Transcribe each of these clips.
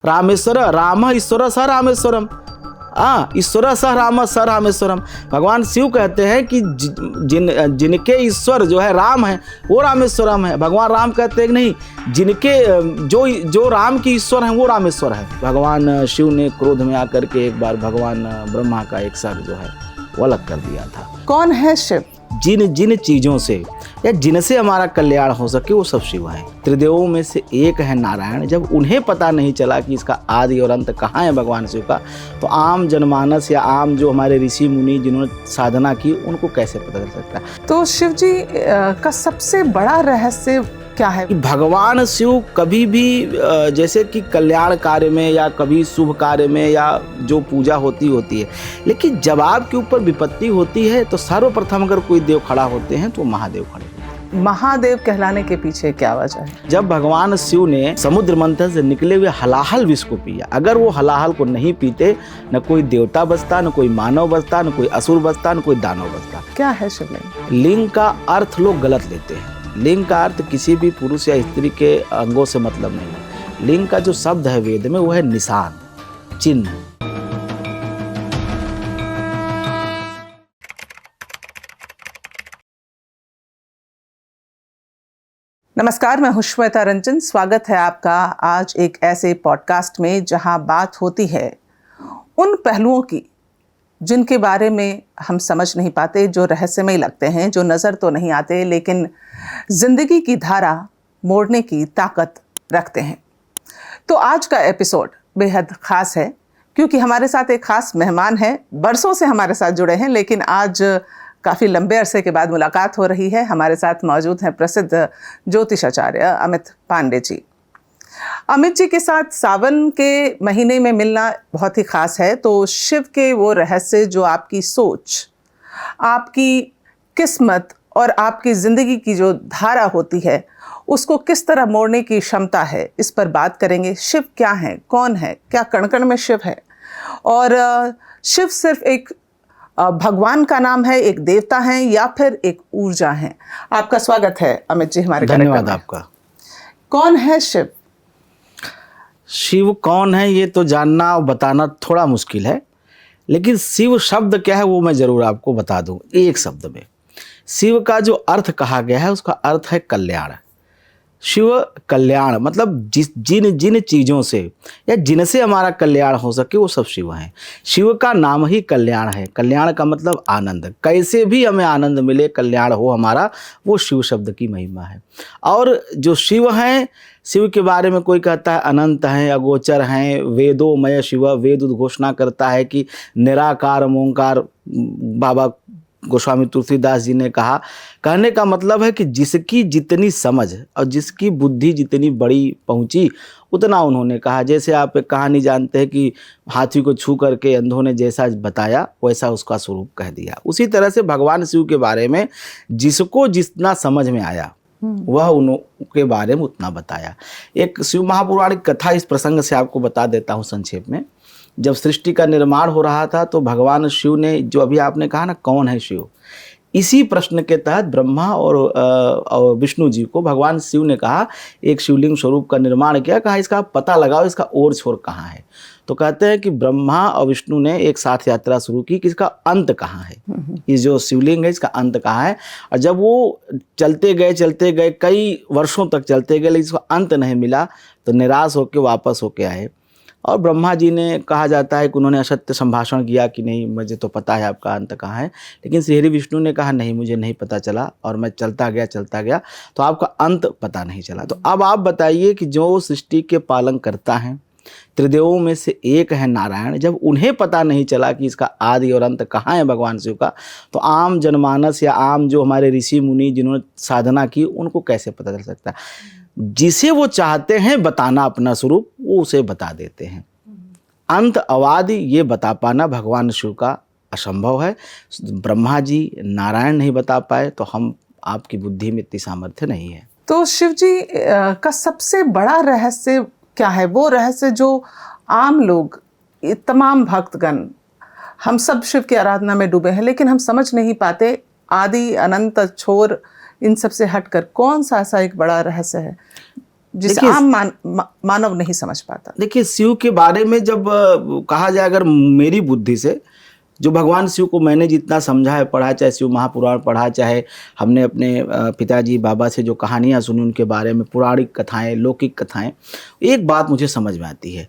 रामेश्वर राम ईश्वर स रामेश्वरम। ईश्वर स राम स रामेश्वरम। भगवान शिव कहते हैं कि जिनके ईश्वर जो है राम है वो रामेश्वरम है। भगवान राम कहते हैं कि नहीं, जिनके जो राम की ईश्वर हैं वो रामेश्वर है। भगवान शिव ने क्रोध में आकर के एक बार भगवान ब्रह्मा का एक सर जो है वो अलग कर दिया था। कौन है शिव? जिन चीज़ों से या जिनसे हमारा कल्याण हो सके वो सब शिव हैं। त्रिदेवों में से एक है नारायण। जब उन्हें पता नहीं चला कि इसका आदि और अंत कहाँ है भगवान शिव का, तो आम जनमानस या आम जो हमारे ऋषि मुनि जिन्होंने साधना की उनको कैसे पता चल सकता है। तो शिव जी का सबसे बड़ा रहस्य क्या है? भगवान शिव कभी भी जैसे कि कल्याण कार्य में या कभी शुभ कार्य में या जो पूजा होती है, लेकिन जब आपके ऊपर विपत्ति होती है तो सर्वप्रथम अगर कोई देव खड़ा होते हैं तो महादेव खड़े होते हैं। महादेव कहलाने के पीछे क्या वजह है? जब भगवान शिव ने समुद्र मंथन से निकले हुए हलाहल विष को पिया, अगर वो हलाहल को नहीं पीते न कोई देवता बचता, न कोई मानव बचता, न कोई असुर बचता, न कोई दानव बचता। क्या है शिवलिंग? लिंग का अर्थ लोग गलत लेते हैं। लिंग का अर्थ किसी भी पुरुष या स्त्री के अंगों से मतलब नहीं है। लिंग का जो शब्द है वेद में वो है निशान, चिन्ह। नमस्कार, मैं हूं श्वेता रंजन। स्वागत है आपका आज एक ऐसे पॉडकास्ट में जहां बात होती है उन पहलुओं की जिनके बारे में हम समझ नहीं पाते, जो रहस्यमय लगते हैं, जो नज़र तो नहीं आते लेकिन ज़िंदगी की धारा मोड़ने की ताकत रखते हैं। तो आज का एपिसोड बेहद ख़ास है क्योंकि हमारे साथ एक ख़ास मेहमान हैं। बरसों से हमारे साथ जुड़े हैं लेकिन आज काफ़ी लंबे अरसे के बाद मुलाकात हो रही है। हमारे साथ मौजूद हैं प्रसिद्ध ज्योतिषाचार्य अमित पांडे जी। अमित जी के साथ सावन के महीने में मिलना बहुत ही खास है। तो शिव के वो रहस्य जो आपकी सोच, आपकी किस्मत और आपकी ज़िंदगी की जो धारा होती है उसको किस तरह मोड़ने की क्षमता है, इस पर बात करेंगे। शिव क्या है, कौन है, क्या कण कण में शिव है और शिव सिर्फ एक भगवान का नाम है, एक देवता है या फिर एक ऊर्जा है? आपका स्वागत है अमित जी हमारे कार्यक्रम में। धन्यवाद आपका। कौन है शिव? शिव कौन है ये तो जानना और बताना थोड़ा मुश्किल है, लेकिन शिव शब्द क्या है वो मैं ज़रूर आपको बता दूं एक शब्द में। शिव का जो अर्थ कहा गया है उसका अर्थ है कल्याण। शिव कल्याण मतलब जिन चीज़ों से या जिनसे हमारा कल्याण हो सके वो सब शिव हैं। शिव का नाम ही कल्याण है। कल्याण का मतलब आनंद, कैसे भी हमें आनंद मिले, कल्याण हो हमारा, वो शिव शब्द की महिमा है। और जो शिव हैं, शिव के बारे में कोई कहता है अनंत हैं, अगोचर हैं, वेदोमय शिव, वेद उद्घोषणा करता है कि निराकार ओंकार। बाबा गोस्वामी तुलसीदास जी ने कहा, कहने का मतलब है कि जिसकी जितनी समझ और जिसकी बुद्धि जितनी बड़ी पहुंची उतना उन्होंने कहा। जैसे आप एक कहानी जानते हैं कि हाथी को छू करके अंधों ने जैसा बताया वैसा उसका स्वरूप कह दिया। उसी तरह से भगवान शिव के बारे में जिसको जितना समझ में आया वह उनके बारे में उतना बताया। एक शिव महापुराणिक कथा इस प्रसंग से आपको बता देता हूँ संक्षेप में। जब सृष्टि का निर्माण हो रहा था तो भगवान शिव ने, जो अभी आपने कहा ना कौन है शिव, इसी प्रश्न के तहत ब्रह्मा और विष्णु जी को भगवान शिव ने कहा, एक शिवलिंग स्वरूप का निर्माण किया। कहा इसका पता लगाओ, इसका ओर छोर कहाँ है। तो कहते हैं कि ब्रह्मा और विष्णु ने एक साथ यात्रा शुरू की कि इसका अंत कहाँ है, ये जो शिवलिंग है इसका अंत कहाँ है। और जब वो चलते गए कई वर्षों तक चलते गए लेकिन इसका अंत नहीं मिला तो निराश होकर वापस होके आए। और ब्रह्मा जी ने, कहा जाता है कि उन्होंने असत्य संभाषण किया कि नहीं मुझे तो पता है आपका अंत कहाँ है, लेकिन श्री विष्णु ने कहा नहीं मुझे नहीं पता चला और मैं चलता गया तो आपका अंत पता नहीं चला। तो अब आप बताइए कि जो सृष्टि के पालन करता है, त्रिदेवों में से एक है नारायण, जब उन्हें पता नहीं चला कि इसका आदि और अंत कहाँ है भगवान शिव का, तो आम जनमानस या आम जो हमारे ऋषि मुनि जिन्होंने साधना की उनको कैसे पता चल सकता है। जिसे वो चाहते हैं बताना अपना स्वरूप, वो उसे बता देते हैं। अंत अवादि ये बता पाना भगवान शिव का असंभव है। ब्रह्मा जी नारायण नहीं बता पाए तो हम, आपकी बुद्धि में इतनी सामर्थ्य नहीं है। तो शिव जी का सबसे बड़ा रहस्य क्या है? वो रहस्य जो आम लोग, तमाम भक्तगण, हम सब शिव की आराधना में डूबे हैं लेकिन हम समझ नहीं पाते। आदि अनंत छोर इन सब से हटकर कौन सा ऐसा एक बड़ा रहस्य है? जिसे देखिए, आम मानव नहीं समझ पाता। देखिए शिव के बारे में जब कहा जाए, अगर मेरी बुद्धि से जो भगवान शिव को मैंने जितना समझा है, पढ़ा, चाहे शिव महापुराण पढ़ा, चाहे हमने अपने पिताजी बाबा से जो कहानियाँ सुनी उनके बारे में, पौराणिक कथाएं, लौकिक कथाएं, एक बात मुझे समझ में आती है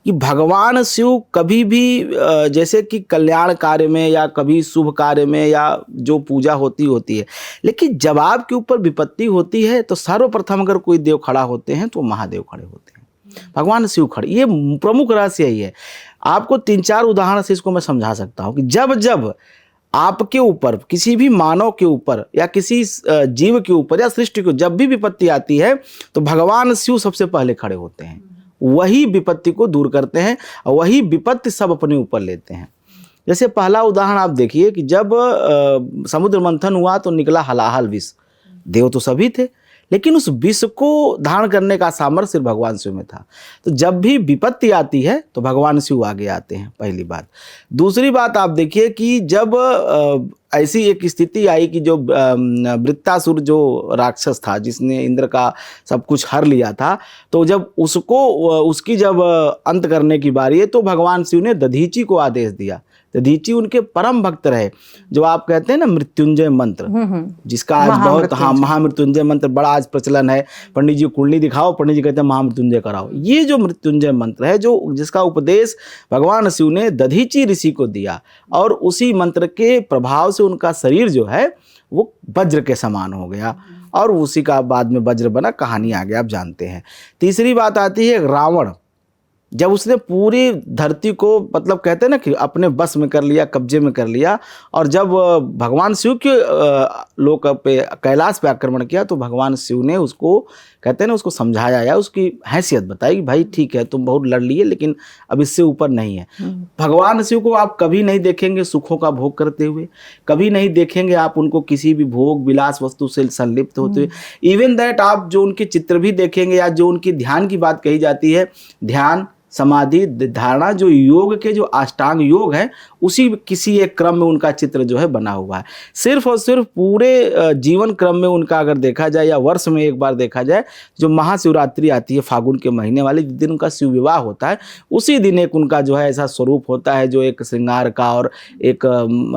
कि भगवान शिव कभी भी जैसे कि कल्याण कार्य में या कभी शुभ कार्य में या जो पूजा होती है, लेकिन जब आपके ऊपर विपत्ति होती है तो सर्वप्रथम अगर कोई देव खड़ा होते हैं तो महादेव खड़े होते हैं, भगवान शिव खड़े। ये प्रमुख रहस्य यही है। आपको 3-4 उदाहरण से इसको मैं समझा सकता हूँ कि जब जब आपके ऊपर, किसी भी मानव के ऊपर या किसी जीव के ऊपर या सृष्टि को जब भी विपत्ति आती है तो भगवान शिव सबसे पहले खड़े होते हैं, वही विपत्ति को दूर करते हैं और वही विपत्ति सब अपने ऊपर लेते हैं। जैसे पहला उदाहरण आप देखिए कि जब समुद्र मंथन हुआ तो निकला हलाहल विष। देव तो सभी थे, लेकिन उस विष को धारण करने का सामर्थ्य सिर्फ भगवान शिव में था। तो जब भी विपत्ति आती है तो भगवान शिव आगे आते हैं, पहली बात। दूसरी बात आप देखिए कि जब ऐसी एक स्थिति आई कि जो वृत्तासुर जो राक्षस था जिसने इंद्र का सब कुछ हर लिया था, तो जब उसकी जब अंत करने की बारी है तो भगवान शिव ने दधीची को आदेश दिया। दधीची उनके परम भक्त रहे, जो आप कहते हैं ना मृत्युंजय मंत्र, जिसका आज बहुत, हाँ, महामृत्युंजय मंत्र बड़ा आज प्रचलन है। पंडित जी कुंडली दिखाओ, पंडित जी कहते हैं महामृत्युंजय कराओ। ये जो मृत्युंजय मंत्र है, जो जिसका उपदेश भगवान शिव ने दधीची ऋषि को दिया, और उसी मंत्र के प्रभाव से उनका शरीर जो है वो वज्र के समान हो गया, और उसी का बाद में वज्र बना, कहानी आगे आप जानते हैं। तीसरी बात आती है रावण, जब उसने पूरी धरती को, मतलब कहते हैं ना कि अपने बस में कर लिया, कब्जे में कर लिया, और जब भगवान शिव के लोक पे, कैलाश पे आक्रमण किया तो भगवान शिव ने उसको, कहते हैं ना, उसको समझाया या उसकी हैसियत बताई कि भाई ठीक है तुम बहुत लड़ लिए लेकिन अब इससे ऊपर नहीं है। भगवान शिव को आप कभी नहीं देखेंगे सुखों का भोग करते हुए, कभी नहीं देखेंगे आप उनको किसी भी भोग विलास वस्तु से संलिप्त होते हुए। इवन दैट आप जो उनके चित्र भी देखेंगे या जो उनकी ध्यान की बात कही जाती है, ध्यान, समाधि, धारणा, जो योग के जो अष्टांग योग है, उसी किसी एक क्रम में उनका चित्र जो है बना हुआ है। सिर्फ और सिर्फ पूरे जीवन क्रम में उनका अगर देखा जाए या वर्ष में एक बार देखा जाए, जो महाशिवरात्रि आती है फागुन के महीने वाले, जिस दिन उनका शिव विवाह होता है, उसी दिन एक उनका जो है ऐसा स्वरूप होता है जो एक श्रृंगार का और एक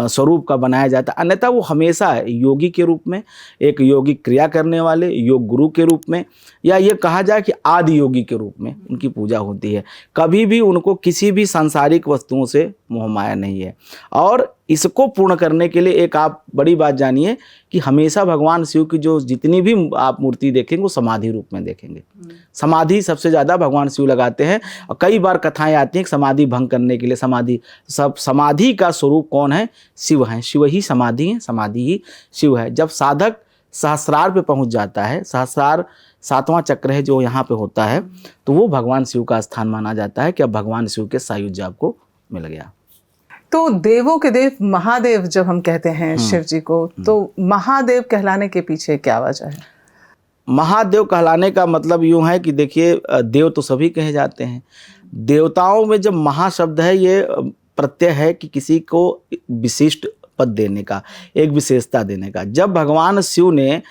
स्वरूप का बनाया जाता है। अन्यथा वो हमेशा योगी के रूप में, एक योगिक क्रिया करने वाले योग गुरु के रूप में, या ये कहा जाए कि आदि योगी के रूप में उनकी पूजा होती है। कभी भी उनको किसी भी सांसारिक वस्तुओं से मोह माया नहीं है। और इसको पूर्ण करने के लिए एक आप बड़ी बात जानिए कि हमेशा भगवान शिव की जो जितनी भी आप मूर्ति देखेंगे वो समाधि रूप में देखेंगे। समाधि सबसे ज़्यादा भगवान शिव लगाते हैं, और कई बार कथाएं आती हैं कि समाधि भंग करने के लिए समाधि का स्वरूप कौन है? शिव हैं। शिव ही समाधि है, समाधि ही शिव है। जब साधक सहस्रार पे पहुंच जाता है, सहस्रार 7वां चक्र है जो यहाँ पे होता है, तो वो भगवान शिव का स्थान माना जाता है कि अब भगवान शिव के सायुज्य आपको मिल गया। तो देवों के देव महादेव जब हम कहते हैं शिव जी को, तो महादेव कहलाने के पीछे क्या वजह है? महादेव कहलाने का मतलब यूँ है कि देखिए, देव तो सभी कहे जाते हैं। देवताओं में जब महाशब्द है, ये प्रत्यय है कि किसी को विशिष्ट पद देने का, एक विशेषता देने का। जब भगवान शिव ने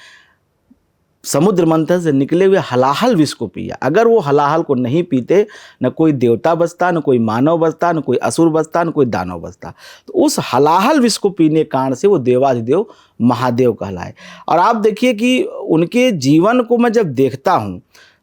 समुद्र मंथन से निकले हुए हलाहल विष को पिया, अगर वो हलाहल को नहीं पीते, न कोई देवता बचता, न कोई मानव बचता, न कोई असुर बचता, न कोई दानव बचता। तो उस हलाहल विष को पीने के कारण से वो देवाधिदेव महादेव कहलाए। और आप देखिए कि उनके जीवन को मैं जब देखता हूँ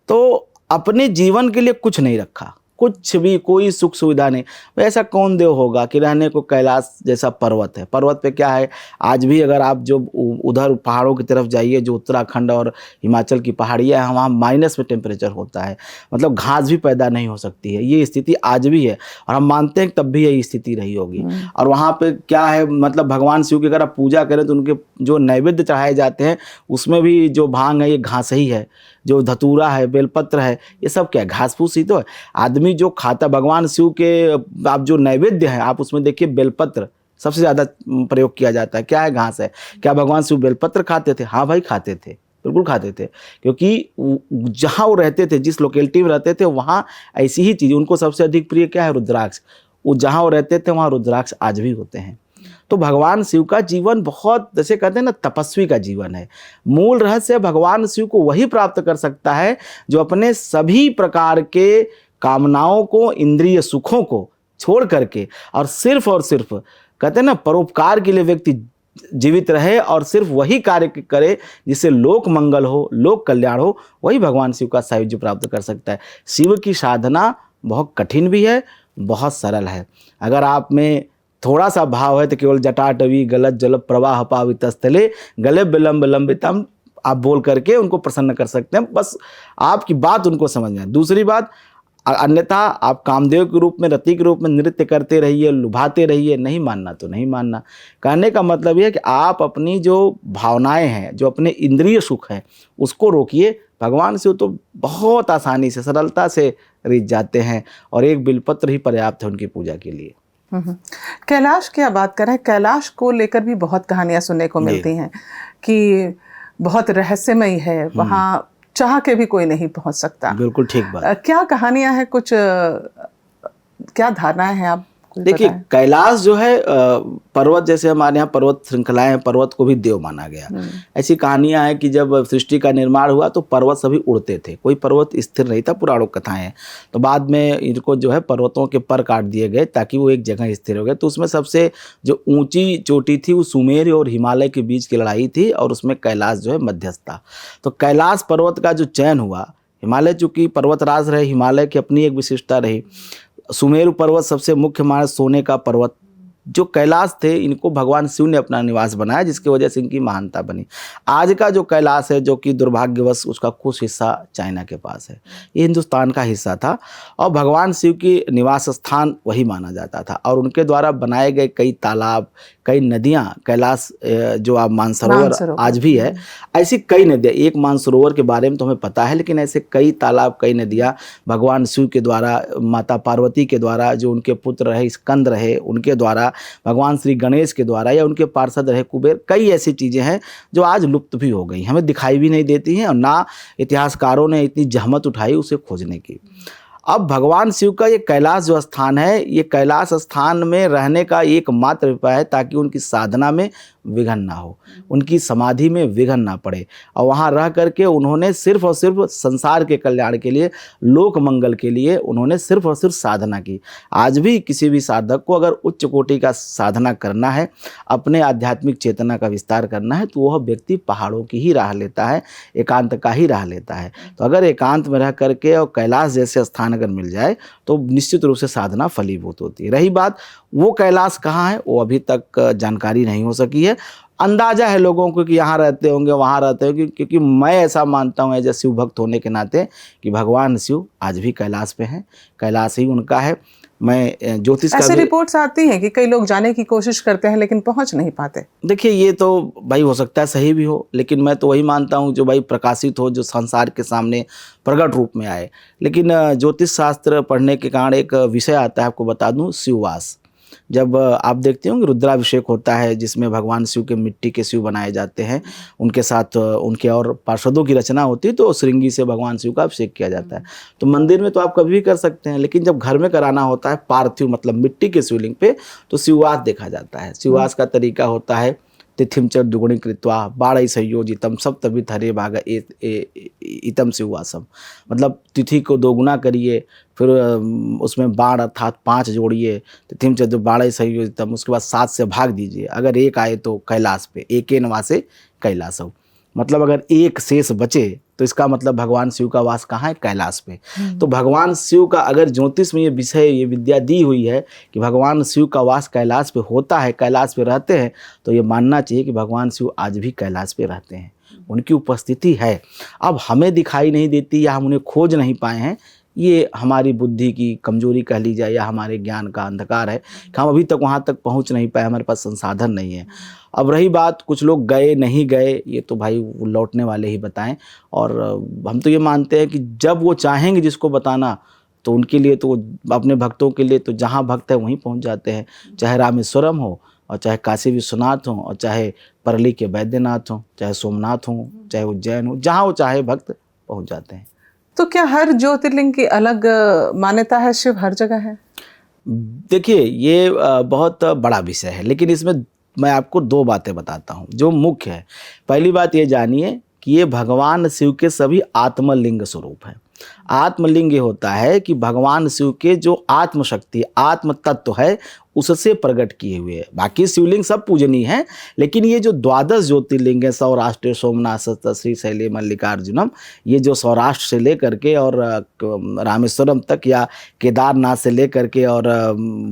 तो अपने जीवन के लिए कुछ नहीं रखा, कुछ भी, कोई सुख सुविधा नहीं। ऐसा कौन देव होगा कि रहने को कैलाश जैसा पर्वत है? पर्वत पे क्या है, आज भी अगर आप जो उधर पहाड़ों की तरफ जाइए, जो उत्तराखंड और हिमाचल की पहाड़ियाँ हैं, वहाँ माइनस में टेम्परेचर होता है, मतलब घास भी पैदा नहीं हो सकती है। ये स्थिति आज भी है, और हम मानते हैं कि तब भी यही स्थिति रही होगी। और वहाँ पर क्या है, मतलब भगवान शिव की अगर आप पूजा करें तो उनके जो नैवेद्य चढ़ाए जाते हैं उसमें भी जो भांग है ये घास ही है, जो धतूरा है, बेलपत्र है, ये सब क्या है, घास फूस ही तो है। आदमी जो खाता भगवान शिव के, आप जो नैवेद्य है आप उसमें देखिए बेलपत्र सबसे ज़्यादा प्रयोग किया जाता है। क्या है, घास है। क्या भगवान शिव बेलपत्र खाते थे? हाँ भाई खाते थे, बिल्कुल खाते थे, क्योंकि जहाँ वो रहते थे, जिस लोकेलिटी में रहते थे, वहाँ ऐसी ही चीज़ उनको सबसे अधिक प्रिय क्या है, रुद्राक्ष। वो जहाँ वो रहते थे वहाँ रुद्राक्ष आज भी होते हैं। तो भगवान शिव का जीवन बहुत, जैसे कहते हैं ना, तपस्वी का जीवन है। मूल रहस्य भगवान शिव को वही प्राप्त कर सकता है जो अपने सभी प्रकार के कामनाओं को, इंद्रिय सुखों को छोड़ करके और सिर्फ कहते हैं ना, परोपकार के लिए व्यक्ति जीवित रहे और सिर्फ वही कार्य करे जिससे लोक मंगल हो, लोक कल्याण हो। वही भगवान शिव का सायुज्य प्राप्त कर सकता है। शिव की साधना बहुत कठिन भी है, बहुत सरल है। अगर आप में थोड़ा सा भाव है तो केवल जटाटवी गलत जल प्रवाह पावित स्थले गले विलंब लंबितम आप बोल करके उनको प्रसन्न कर सकते हैं। बस आपकी बात उनको समझना है। दूसरी बात, अन्यथा आप कामदेव के रूप में, रति के रूप में नृत्य करते रहिए, लुभाते रहिए। नहीं मानना तो नहीं मानना। कहने का मतलब यह है कि आप अपनी जो भावनाएं हैं, जो अपने इंद्रिय सुख है, उसको रोकिए। भगवान शिव तो बहुत आसानी से, सरलता से रिझ जाते हैं और एक बिलपत्र ही पर्याप्त है उनकी पूजा के लिए। कैलाश की बात करें, कैलाश को लेकर भी बहुत कहानियां सुनने को मिलती हैं कि बहुत रहस्यमयी है, वहाँ चाह के भी कोई नहीं पहुंच सकता। बिल्कुल ठीक बात। क्या कहानियां हैं, कुछ क्या धारणाएं हैं, आप देखिए, कैलाश जो है पर्वत, जैसे हमारे यहाँ पर्वत श्रृंखलाएं हैं, पर्वत को भी देव माना गया। ऐसी कहानियां हैं कि जब सृष्टि का निर्माण हुआ तो पर्वत सभी उड़ते थे, कोई पर्वत स्थिर नहीं था। पुराणों कथाएं हैं। तो बाद में इनको जो है पर्वतों के पर काट दिए गए ताकि वो एक जगह स्थिर हो गए। तो उसमें सबसे जो ऊंची चोटी थी वो सुमेर और हिमालय के बीच की लड़ाई थी और उसमें कैलाश जो है मध्यस्थ था। तो कैलाश पर्वत का जो चयन हुआ, हिमालय चूंकि पर्वतराज रहे, हिमालय की अपनी एक विशिष्टता रही। सुमेरु पर्वत सबसे मुख्य माना, सोने का पर्वत। जो कैलाश थे, इनको भगवान शिव ने अपना निवास बनाया, जिसकी वजह से इनकी महानता बनी। आज का जो कैलाश है, जो कि दुर्भाग्यवश उसका कुछ हिस्सा चाइना के पास है, ये हिंदुस्तान का हिस्सा था और भगवान शिव की निवास स्थान वही माना जाता था। और उनके द्वारा बनाए गए कई तालाब, कई नदियाँ, कैलाश जो आप मानसरोवर आज भी है, ऐसी कई नदियाँ। एक मानसरोवर के बारे में तो हमें पता है, लेकिन ऐसे कई तालाब, कई नदियाँ भगवान शिव के द्वारा, माता पार्वती के द्वारा, जो उनके पुत्र रहे स्कंद रहे, उनके द्वारा, भगवान श्री गणेश के द्वारा, या उनके पार्षद रहे कुबेर, कई ऐसी चीज़ें हैं जो आज लुप्त भी हो गई, हमें दिखाई भी नहीं देती हैं और ना इतिहासकारों ने इतनी जहमत उठाई उसे खोजने की। अब भगवान शिव का ये कैलाश जो स्थान है, ये कैलाश स्थान में रहने का एकमात्र उपाय है ताकि उनकी साधना में विघ्न ना हो, उनकी समाधि में विघ्न ना पड़े। और वहाँ रह करके उन्होंने सिर्फ और सिर्फ संसार के कल्याण के लिए, लोक मंगल के लिए उन्होंने सिर्फ और सिर्फ साधना की। आज भी किसी भी साधक को अगर उच्च कोटि का साधना करना है, अपने आध्यात्मिक चेतना का विस्तार करना है, तो वह व्यक्ति पहाड़ों की ही राह लेता है, एकांत का ही राह लेता है। तो अगर एकांत में रह करके और कैलाश जैसे स्थान अगर मिल जाए तो निश्चित रूप से साधना फलीभूत होती है। रही बात वो कैलाश कहाँ है, वो अभी तक जानकारी नहीं हो सकी है। अंदाजा है लोगों को कि यहाँ रहते होंगे, वहाँ रहते होंगे, क्योंकि मैं ऐसा मानता हूँ एज ए शिव भक्त होने के नाते कि भगवान शिव आज भी कैलाश पे हैं, कैलाश ही उनका है। मैं ज्योतिष का ऐसे रिपोर्ट्स आती हैं कि कई लोग जाने की कोशिश करते हैं लेकिन पहुंच नहीं पाते। देखिए, ये तो भाई हो सकता है सही भी हो, लेकिन मैं तो वही मानता हूँ जो भाई प्रकाशित हो, जो संसार के सामने प्रकट रूप में आए। लेकिन ज्योतिष शास्त्र पढ़ने के कारण एक विषय आता है, आपको बता दूँ, शिववास। जब आप देखते होंगे रुद्राभिषेक होता है, जिसमें भगवान शिव के मिट्टी के शिव बनाए जाते हैं, उनके साथ उनके और पार्षदों की रचना होती है, तो श्रृंगी से भगवान शिव का अभिषेक किया जाता है। तो मंदिर में तो आप कभी भी कर सकते हैं, लेकिन जब घर में कराना होता है पार्थिव मतलब मिट्टी के शिवलिंग पे, तो शिववास देखा जाता है। शिववास का तरीका होता है तिथिम च दुगुणी कृत्वा बाढ़ संयोजितम सप्तविध हरे भाग इतम शिववासम। मतलब तिथि को दोगुना करिए, फिर उसमें बाढ़ अर्थात 5 जोड़िए, तिथिम च बाढ़ संयोजितम, उसके बाद 7 से भाग दीजिए। अगर एक आए तो कैलाश पे, एके नवासे कैलासम, मतलब अगर एक शेष बचे तो इसका मतलब भगवान शिव का वास कहाँ है, कैलाश पे। तो भगवान शिव का अगर ज्योतिष में ये विषय, ये विद्या दी हुई है कि भगवान शिव का वास कैलाश पे होता है, कैलाश पे रहते हैं, तो ये मानना चाहिए कि भगवान शिव आज भी कैलाश पे रहते हैं, उनकी उपस्थिति है। अब हमें दिखाई नहीं देती या हम उन्हें खोज नहीं पाए हैं, ये हमारी बुद्धि की कमजोरी कह ली जाए या हमारे ज्ञान का अंधकार है कि हम अभी तक वहाँ तक पहुँच नहीं पाए, हमारे पास संसाधन नहीं है। अब रही बात कुछ लोग गए नहीं गए, ये तो भाई वो लौटने वाले ही बताएं। और हम तो ये मानते हैं कि जब वो चाहेंगे जिसको बताना, तो उनके लिए, तो अपने भक्तों के लिए तो जहाँ भक्त है वहीं पहुँच जाते हैं। चाहे रामेश्वरम हो, और चाहे काशी विश्वनाथ हो, और चाहे परली के बैद्यनाथ हो, चाहे सोमनाथ हो, चाहे उज्जैन हो, जहाँ वो चाहे भक्त पहुँच जाते हैं। तो क्या हर ज्योतिर्लिंग की अलग मान्यता है, शिव हर जगह है? देखिए, ये बहुत बड़ा विषय है, लेकिन इसमें मैं आपको 2 बातें बताता हूँ जो मुख्य है। पहली बात ये जानिए कि ये भगवान शिव के सभी आत्मलिंग स्वरूप हैं। आत्मलिंग ये होता है कि भगवान शिव के जो आत्मशक्ति, आत्म तत्व है, उससे प्रकट किए हुए हैं। बाकी शिवलिंग सब पूजनीय हैं, लेकिन ये जो 12 ज्योतिर्लिंग है, सौराष्ट्र सोमनाथ सप्तश्री शैली मल्लिकार्जुनम, ये जो सौराष्ट्र से लेकर के और रामेश्वरम तक, या केदारनाथ से लेकर के और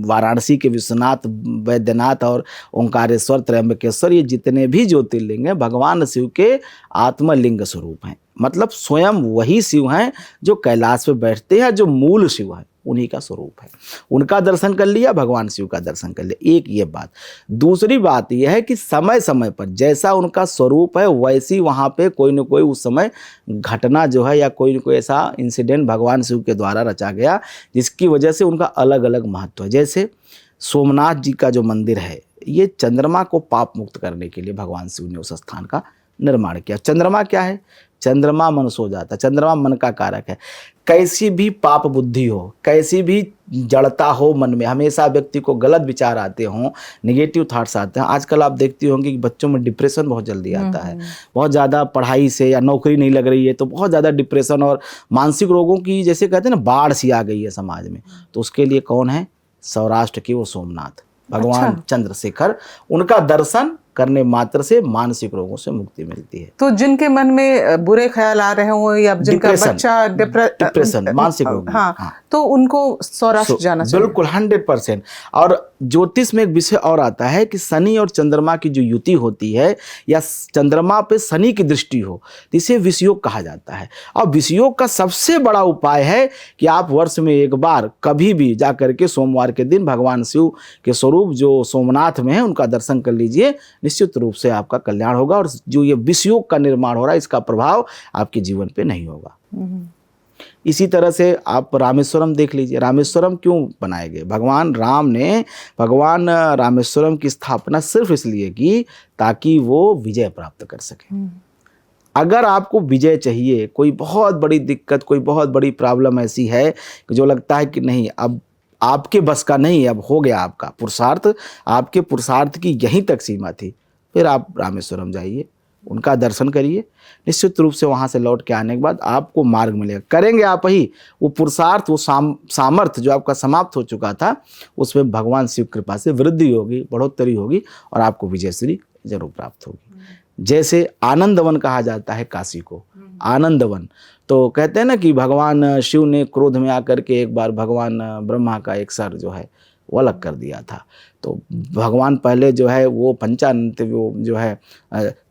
वाराणसी के विश्वनाथ, वैद्यनाथ और ओंकारेश्वर, त्र्यंबकेश्वर, ये जितने भी ज्योतिर्लिंग हैं भगवान शिव के आत्मलिंग स्वरूप हैं। मतलब स्वयं वही शिव हैं जो कैलाश पे बैठते हैं, जो मूल शिव हैं, उन्हीं का स्वरूप है। उनका दर्शन कर लिया, भगवान शिव का दर्शन कर लिया, एक ये बात। दूसरी बात यह है कि समय समय पर जैसा उनका स्वरूप है वैसी वहाँ पे कोई न कोई उस समय घटना जो है, या कोई न कोई ऐसा इंसिडेंट भगवान शिव के द्वारा रचा गया जिसकी वजह से उनका अलग अलग महत्व है। जैसे सोमनाथ जी का जो मंदिर है, ये चंद्रमा को पाप मुक्त करने के लिए भगवान शिव ने उस स्थान का निर्माण किया। चंद्रमा क्या है? चंद्रमा मन सो जाता, चंद्रमा मन का कारक है। कैसी भी पाप बुद्धि हो, कैसी भी जड़ता हो मन में, हमेशा व्यक्ति को गलत विचार आते हों, नेगेटिव थॉट्स आते हैं। आजकल आप देखती होंगी कि बच्चों में डिप्रेशन बहुत जल्दी आता है। बहुत ज़्यादा पढ़ाई से या नौकरी नहीं लग रही है तो बहुत ज़्यादा डिप्रेशन और मानसिक रोगों की, जैसे कहते हैं ना, बाढ़ सी आ गई है समाज में। तो उसके लिए कौन है? सौराष्ट्र की वो सोमनाथ भगवान चंद्रशेखर। उनका दर्शन करने मात्र से मानसिक रोगों से मुक्ति मिलती है। तो जिनके मन में बुरे ख्याल आ रहे हो, या जिनका बच्चा डिप्रेशन, मानसिक रोग, हाँ, तो उनको सौराष्ट्र जाना चाहिए। बिल्कुल 100%। और ज्योतिष में एक विषय और आता है कि शनि और चंद्रमा की जो युति होती है, या चंद्रमा पे शनि की दृष्टि हो, तो इसे विषयोग कहा जाता है। और विषयोग का सबसे बड़ा उपाय है कि आप वर्ष में एक बार कभी भी जा करके सोमवार के दिन भगवान शिव के स्वरूप जो सोमनाथ में है उनका दर्शन कर लीजिए। निश्चित रूप से आपका कल्याण होगा, और जो ये विषयोग का निर्माण हो रहा है इसका प्रभाव आपके जीवन पे नहीं होगा। इसी तरह से आप रामेश्वरम देख लीजिए। रामेश्वरम क्यों बनाए गए? भगवान राम ने भगवान रामेश्वरम की स्थापना सिर्फ इसलिए की ताकि वो विजय प्राप्त कर सके। अगर आपको विजय चाहिए, कोई बहुत बड़ी दिक्कत, कोई बहुत बड़ी प्रॉब्लम ऐसी है कि जो लगता है कि नहीं अब आपके बस का नहीं, अब हो गया आपका पुरुषार्थ, आपके पुरुषार्थ की यहीं तक सीमा थी, फिर आप रामेश्वरम जाइए, उनका दर्शन करिए। निश्चित रूप से वहाँ से लौट के आने के बाद आपको मार्ग मिलेगा। करेंगे आप ही, वो पुरुषार्थ, वो सामर्थ्य जो आपका समाप्त हो चुका था, उसमें भगवान शिव कृपा से वृद्धि होगी, बढ़ोतरी होगी, और आपको विजयश्री जरूर प्राप्त होगी। जैसे आनंदवन कहा जाता है काशी को, आनंदवन। तो कहते हैं ना कि भगवान शिव ने क्रोध में आकर के एक बार भगवान ब्रह्मा का एक सर जो है वो अलग कर दिया था। तो भगवान पहले जो है वो पंचानंद थे, वो जो है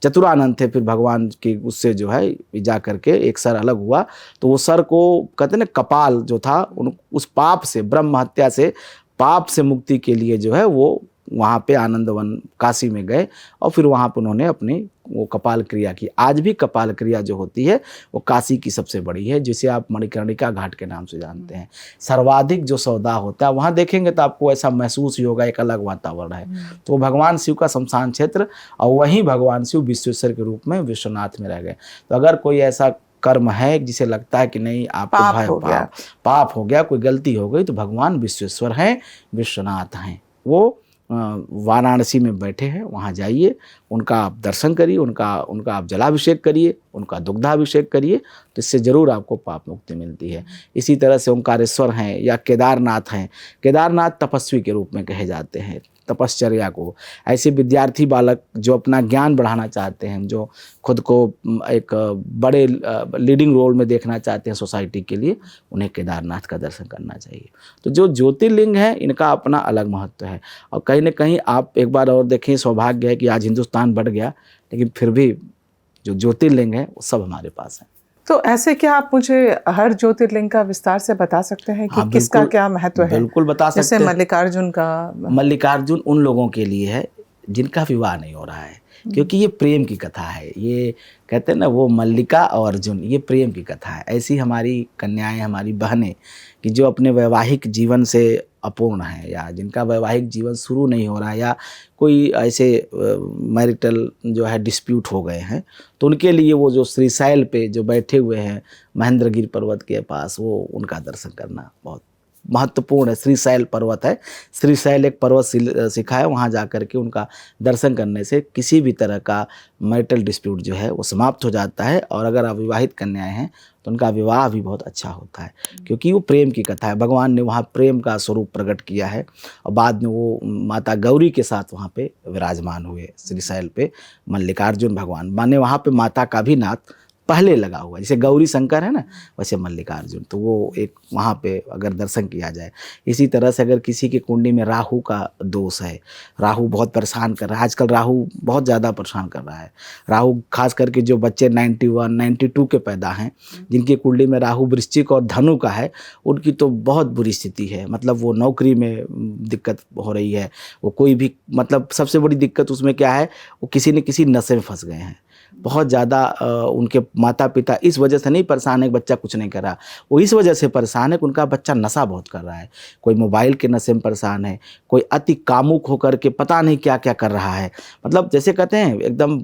चतुरानंद थे, फिर भगवान के उससे जो है जा करके एक सर अलग हुआ। तो वो सर को कहते हैं ना, कपाल जो था, उस पाप से, ब्रह्म हत्या से, पाप से मुक्ति के लिए जो है वो वहाँ पे आनंदवन काशी में गए, और फिर वहाँ पर उन्होंने अपनी वो कपाल क्रिया की। आज भी कपाल क्रिया जो होती है वो काशी की सबसे बड़ी है, जिसे आप मणिकर्णिका घाट के नाम से जानते हैं। सर्वाधिक जो सौदा होता है वहाँ देखेंगे तो आपको ऐसा महसूस ही होगा, एक अलग वातावरण है। तो भगवान शिव का शमशान क्षेत्र, और वहीं भगवान शिव विश्वेश्वर के रूप में विश्वनाथ में रह गए। तो अगर कोई ऐसा कर्म है जिसे लगता है कि नहीं आपको पाप हो गया, कोई गलती हो गई, तो भगवान विश्वेश्वर हैं, विश्वनाथ हैं, वो वाराणसी में बैठे हैं। वहाँ जाइए, उनका आप दर्शन करिए, उनका आप जलाभिषेक करिए, उनका दुग्धाभिषेक करिए, तो इससे ज़रूर आपको पाप मुक्ति मिलती है। इसी तरह से ओंकारेश्वर हैं या केदारनाथ हैं। केदारनाथ तपस्वी के रूप में कहे जाते हैं, तपश्चर्या को। ऐसे विद्यार्थी बालक जो अपना ज्ञान बढ़ाना चाहते हैं, जो खुद को एक बड़े लीडिंग रोल में देखना चाहते हैं सोसाइटी के लिए, उन्हें केदारनाथ का दर्शन करना चाहिए। तो जो ज्योतिर्लिंग है इनका अपना अलग महत्व है। और कहीं ना कहीं आप एक बार और देखें, सौभाग्य है कि आज हिंदुस्तान बढ़ गया, लेकिन फिर भी जो ज्योतिर्लिंग है वो सब हमारे पास है। तो ऐसे क्या आप मुझे हर ज्योतिर्लिंग का विस्तार से बता सकते हैं कि हाँ, किसका क्या महत्व है? बिल्कुल बता सकते हैं। जैसे मल्लिकार्जुन का। मल्लिकार्जुन उन लोगों के लिए है जिनका विवाह नहीं हो रहा है, क्योंकि ये प्रेम की कथा है। ये कहते हैं ना, वो मल्लिका और अर्जुन, ये प्रेम की कथा है। ऐसी हमारी कन्याएं, हमारी बहनें कि जो अपने वैवाहिक जीवन से अपूर्ण हैं, या जिनका वैवाहिक जीवन शुरू नहीं हो रहा है, या कोई ऐसे मैरिटल जो है डिस्प्यूट हो गए हैं, तो उनके लिए वो जो श्रीशैल पे जो बैठे हुए हैं महेंद्रगिरी पर्वत के पास, वो उनका दर्शन करना बहुत महत्वपूर्ण है, श्रीशैल पर्वत है। श्रीशैल एक पर्वत शिखा है, वहाँ जा कर के उनका दर्शन करने से किसी भी तरह का मैरिटल डिस्प्यूट जो है वो समाप्त हो जाता है। और अगर अविवाहित कन्याएं हैं तो उनका विवाह भी बहुत अच्छा होता है, क्योंकि वो प्रेम की कथा है। भगवान ने वहाँ प्रेम का स्वरूप प्रकट किया है और बाद में वो माता गौरी के साथ वहाँ पे विराजमान हुए श्रीशैल पे। मल्लिकार्जुन भगवान माने वहाँ पे माता का भी नाथ पहले लगा हुआ है, जैसे गौरी शंकर है ना, वैसे मल्लिकार्जुन, तो वो एक वहाँ पे अगर दर्शन किया जाए। इसी तरह से अगर किसी की कुंडली में राहु का दोष है, राहु बहुत परेशान कर रहा है, आजकल राहु बहुत ज़्यादा परेशान कर रहा है। राहु खास करके जो बच्चे 91, 92 के पैदा हैं, जिनकी कुंडली में राहु वृश्चिक और धनु का है, उनकी तो बहुत बुरी स्थिति है। मतलब वो नौकरी में दिक्कत हो रही है, वो कोई भी, मतलब सबसे बड़ी दिक्कत उसमें क्या है, वो किसी न किसी नशे में फंस गए हैं। बहुत ज़्यादा उनके माता पिता इस वजह से नहीं परेशान है कि बच्चा कुछ नहीं कर रहा, वो इस वजह से परेशान है कि उनका बच्चा नशा बहुत कर रहा है। कोई मोबाइल के नशे में परेशान है, कोई अति कामुक होकर के पता नहीं क्या क्या कर रहा है। मतलब जैसे कहते हैं एकदम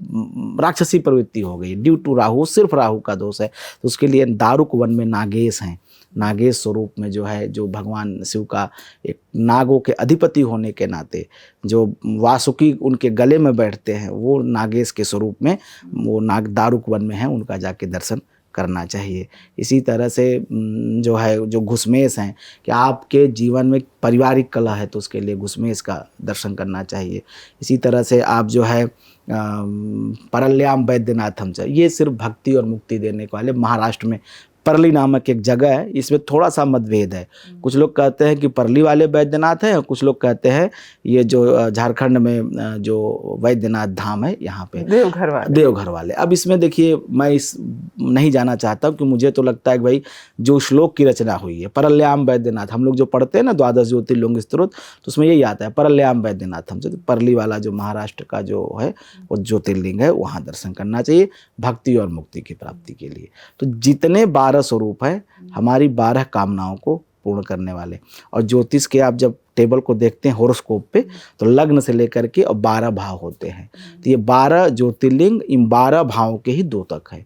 राक्षसी प्रवृत्ति हो गई ड्यू टू राहु, सिर्फ राहु का दोष है। तो उसके लिए दारुक वन में नागेश हैं, नागेश स्वरूप में जो है, जो भगवान शिव का एक नागों के अधिपति होने के नाते जो वासुकी उनके गले में बैठते हैं, वो नागेश के स्वरूप में वो नाग दारुक वन में हैं, उनका जाके दर्शन करना चाहिए। इसी तरह से जो है, जो घुसमेश हैं, कि आपके जीवन में पारिवारिक कलह है तो उसके लिए घुसमेश का दर्शन करना चाहिए। इसी तरह से आप जो है परल्याम वैद्यनाथम, ये सिर्फ भक्ति और मुक्ति देने वाले, महाराष्ट्र में परली नामक एक जगह है, इसमें थोड़ा सा मतभेद है। कुछ लोग कहते हैं कि परली वाले वैद्यनाथ हैं, कुछ लोग कहते हैं ये जो झारखंड में जो वैद्यनाथ धाम है यहाँ पे देवघर वाले। अब इसमें देखिए, मैं इस नहीं जाना चाहता कि मुझे तो लगता है कि भाई जो श्लोक की रचना हुई है परल्याम वैद्यनाथ, हम लोग जो पढ़ते हैं ना द्वादश ज्योतिर्लिंग स्तोत्र, तो उसमें यही आता है परल्याम वैद्यनाथ। हमसे तो परली वाला जो महाराष्ट्र का जो है वो ज्योतिर्लिंग है, वहाँ दर्शन करना चाहिए भक्ति और मुक्ति की प्राप्ति के लिए। तो जितने 12 स्वरूप है हमारी 12 कामनाओं को पूर्ण करने वाले। और ज्योतिष के आप जब टेबल को देखते हैं होरोस्कोप पे, तो लग्न से लेकर के और 12 भाव होते हैं। तो ये 12 ज्योतिर्लिंग इन 12 भावों के ही द्योतक है।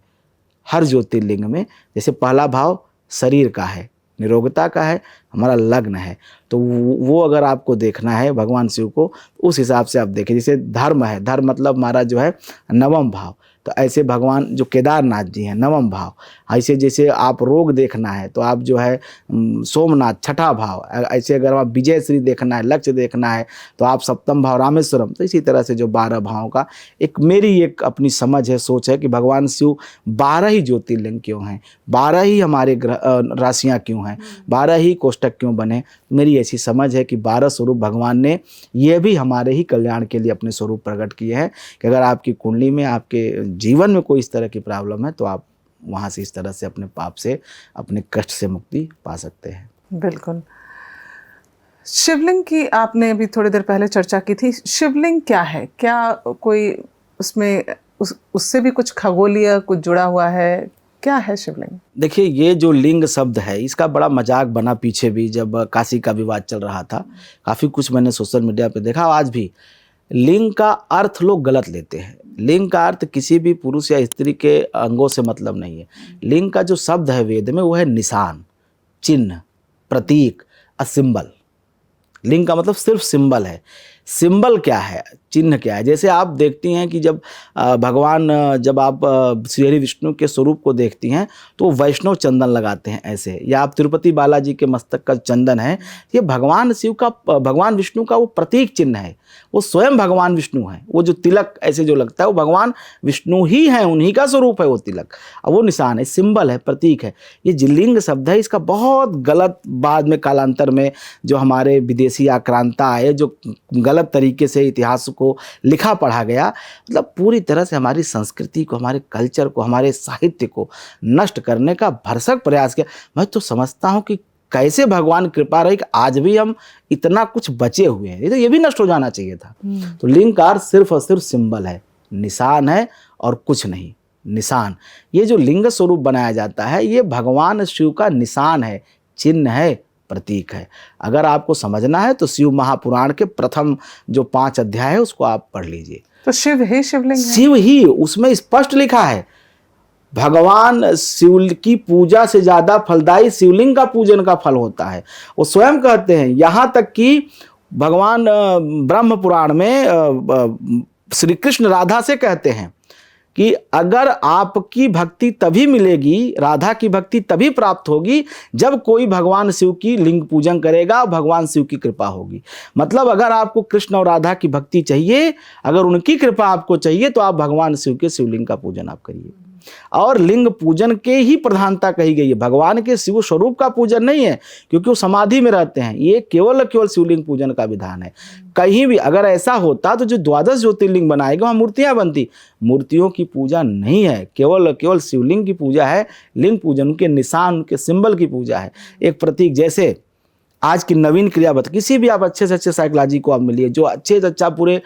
हर ज्योतिर्लिंग में जैसे पहला भाव शरीर का है, निरोगता का है, हमारा लग्न है, तो वो अगर आपको देखना है भगवान शिव को, उस हिसाब से आप देखें। जैसे धर्म है, धर्म मतलब हमारा जो है नवम भाव, तो ऐसे भगवान जो केदारनाथ जी हैं नवम भाव। ऐसे जैसे आप रोग देखना है तो आप जो है सोमनाथ छठा भाव। ऐसे अगर आप विजय श्री देखना है, लक्ष्य देखना है, तो आप सप्तम भाव रामेश्वरम। तो इसी तरह से जो 12 भावों का एक मेरी एक अपनी समझ है, सोच है कि भगवान शिव 12 ही ज्योतिर्लिंग क्यों हैं, 12 ही हमारे राशियाँ क्यों हैं, 12 ही कोष्टक क्यों बने। मेरी ऐसी समझ है कि 12 स्वरूप भगवान ने ये भी हमारे ही कल्याण के लिए अपने स्वरूप प्रकट किए हैं कि अगर आपकी कुंडली में, आपके जीवन में कोई इस तरह की प्रॉब्लम है, तो आप वहाँ से इस तरह से अपने पाप से, अपने कष्ट से मुक्ति पा सकते हैं। बिल्कुल। शिवलिंग की आपने अभी थोड़ी देर पहले चर्चा की थी। शिवलिंग क्या है? क्या कोई उसमें उससे भी कुछ खगोलीय कुछ जुड़ा हुआ है? क्या है शिवलिंग? देखिए, ये जो लिंग शब्द है इसका बड़ा मजाक बना पीछे भी, जब काशी का विवाद चल रहा था, काफ़ी कुछ मैंने सोशल मीडिया पे देखा। आज भी लिंग का अर्थ लोग गलत लेते हैं। लिंग का अर्थ किसी भी पुरुष या स्त्री के अंगों से मतलब नहीं है। लिंग का जो शब्द है वेद में वो है निशान, चिन्ह, प्रतीक, सिंबल। लिंग का मतलब सिर्फ सिंबल है। सिंबल क्या है, चिन्ह क्या है? जैसे आप देखती हैं कि जब भगवान, जब आप श्री विष्णु के स्वरूप को देखती हैं तो वैष्णव चंदन लगाते हैं ऐसे, या आप तिरुपति बालाजी के मस्तक का चंदन है, ये भगवान शिव का, भगवान विष्णु का वो प्रतीक चिन्ह है। वो स्वयं भगवान विष्णु है। वो जो तिलक ऐसे जो लगता है वो भगवान विष्णु ही है, उन्हीं का स्वरूप है वो तिलक, और वो निशान है, सिंबल है, प्रतीक है। ये जिलिंग शब्द है, इसका बहुत गलत बाद में कालांतर में जो हमारे विदेशी आक्रांता आए, जो गलत तरीके से इतिहास को लिखा पढ़ा गया, मतलब पूरी तरह से हमारी संस्कृति को, हमारे कल्चर को, हमारे साहित्य को नष्ट करने का भरसक प्रयास किया। मैं तो समझता हूँ कि कैसे भगवान कृपा रही कि आज भी हम इतना कुछ बचे हुए हैं, तो ये भी नष्ट हो जाना चाहिए था। तो लिंग का अर्थ सिर्फ और सिर्फ सिंबल है, निशान है और कुछ नहीं। निशान, ये जो लिंग स्वरूप बनाया जाता है ये भगवान शिव का निशान है, चिन्ह है, प्रतीक है। अगर आपको समझना है तो शिव महापुराण के प्रथम जो 5 अध्याय है उसको आप पढ़ लीजिए। तो शिव ही शिवलिंग है? शिव ही, उसमें स्पष्ट लिखा है भगवान शिव की पूजा से ज़्यादा फलदायी शिवलिंग का पूजन का फल होता है। वो स्वयं कहते हैं, यहाँ तक कि भगवान ब्रह्म पुराण में श्री कृष्ण राधा से कहते हैं कि अगर आपकी भक्ति तभी मिलेगी, राधा की भक्ति तभी प्राप्त होगी जब कोई भगवान शिव की लिंग पूजन करेगा, भगवान शिव की कृपा होगी। मतलब अगर आपको कृष्ण और राधा की भक्ति चाहिए, अगर उनकी कृपा आपको चाहिए, तो आप भगवान शिव के शिवलिंग का पूजन आप करिए। और लिंग पूजन के ही प्रधानता कही गई है, भगवान के शिव स्वरूप का पूजन नहीं है, क्योंकि वो समाधि में रहते हैं। ये केवल शिवलिंग पूजन का विधान है। कहीं भी अगर ऐसा होता तो जो 12 ज्योतिर्लिंग बनाए गए वहाँ मूर्तियां बनती। मूर्तियों की पूजा नहीं है, केवल शिवलिंग की पूजा है। लिंग पूजन उनके निशान, उनके सिंबल की पूजा है, एक प्रतीक। जैसे आज की नवीन क्रिया किसी भी आप अच्छे से अच्छे साइकोलॉजी को आप मिलिए, जो अच्छे से अच्छा पूरे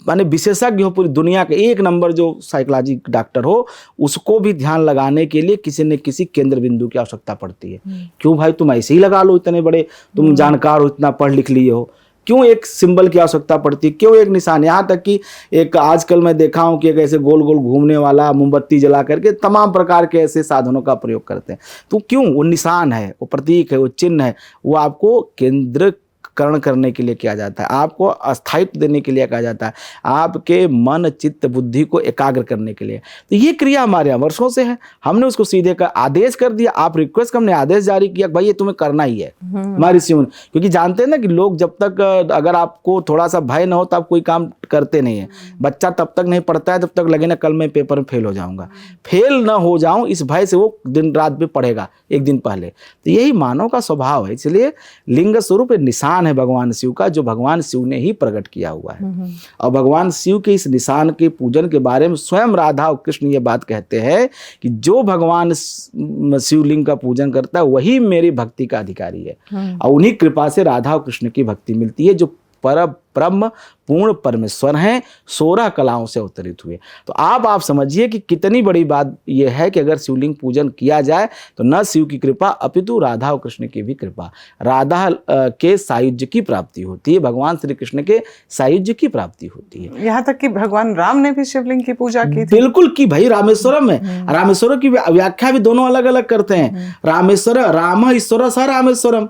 माने विशेषज्ञ हो, पूरी दुनिया के 1 नंबर जो साइकोलॉजी डॉक्टर हो, उसको भी ध्यान लगाने के लिए किसी न किसी केंद्र बिंदु की आवश्यकता पड़ती है। क्यों भाई, तुम ऐसे ही लगा लो, इतने बड़े तुम जानकार हो, इतना पढ़ लिख लिए हो, क्यों एक सिंबल की आवश्यकता पड़ती है, क्यों एक निशान। यहाँ तक कि एक आजकल मैं देखा हूँ कि एक ऐसे गोल गोल घूमने वाला मोमबत्ती जला करके तमाम प्रकार के ऐसे साधनों का प्रयोग करते हैं। तो क्यों, वो निशान है, वो प्रतीक है, वो चिन्ह है, वो आपको केंद्रीकरण करने के लिए किया जाता है, आपको अस्थायित्व देने के लिए कहा जाता है, आपके मन चित्त बुद्धि को एकाग्र करने के लिए। तो ये क्रिया हमारे यहाँ वर्षों से है। हमने उसको सीधे का आदेश कर दिया, आप रिक्वेस्ट, हमने आदेश जारी किया, भाई ये तुम्हें करना ही है हमारी ऋषियों ने। क्योंकि जानते हैं ना कि लोग जब तक अगर आपको थोड़ा सा भय न हो तो आप कोई काम करते नहीं है। बच्चा तब तक नहीं पढ़ता है तब तक लगे ना कल मैं पेपर में फेल हो जाऊंगा, फेल ना हो जाऊं इस भय से वो दिन रात भी पढ़ेगा एक दिन पहले। तो यही मानव का स्वभाव है। इसलिए लिंग स्वरूप निशान है भगवान शिव का, जो भगवान शिव ने ही प्रकट किया हुआ है। और भगवान शिव के इस निशान के पूजन के बारे में स्वयं राधा और कृष्ण ये बात कहते हैं कि जो भगवान शिवलिंग का पूजन करता है वही मेरी भक्ति का अधिकारी है। और उन्हीं कृपा से राधा और कृष्ण की भक्ति मिलती है, जो पर ब्रह्म पूर्ण परमेश्वर हैं, 16 कलाओं से अवतरित हुए। तो आप समझिए कि कितनी बड़ी बात यह है कि अगर शिवलिंग पूजन किया जाए तो न शिव की कृपा अपितु राधा और कृष्ण की भी कृपा, राधा के सायुज्य की प्राप्ति होती है, भगवान श्री कृष्ण के सायुज्य की प्राप्ति होती है। यहाँ तक कि भगवान राम ने भी शिवलिंग की पूजा की थी। बिल्कुल की भाई, रामेश्वरम में, रामेश्वरम की व्याख्या भी दोनों अलग अलग करते हैं। रामेश्वर, राम ईश्वर स रामेश्वरम,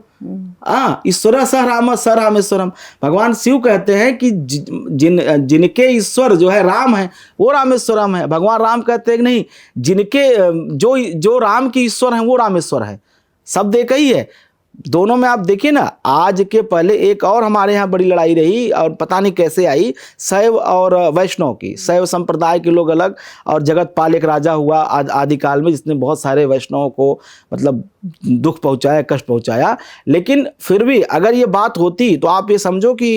ईश्वर स राम स रामेश्वरम। भगवान शिव कहते हैं कि जिनके ईश्वर जो है राम है वो रामेश्वरम है। भगवान राम कहते हैं कि नहीं, जिनके जो राम के ईश्वर हैं वो रामेश्वर है। शब्द एक ही है। दोनों में आप देखिए ना, आज के पहले एक और हमारे यहाँ बड़ी लड़ाई रही और पता नहीं कैसे आई, शैव और वैष्णव की। शैव संप्रदाय के लोग अलग, और जगतपाल एक राजा हुआ आदिकाल में जिसने बहुत सारे वैष्णवों को मतलब दुख पहुंचाया, कष्ट पहुंचाया। लेकिन फिर भी अगर ये बात होती तो आप ये समझो कि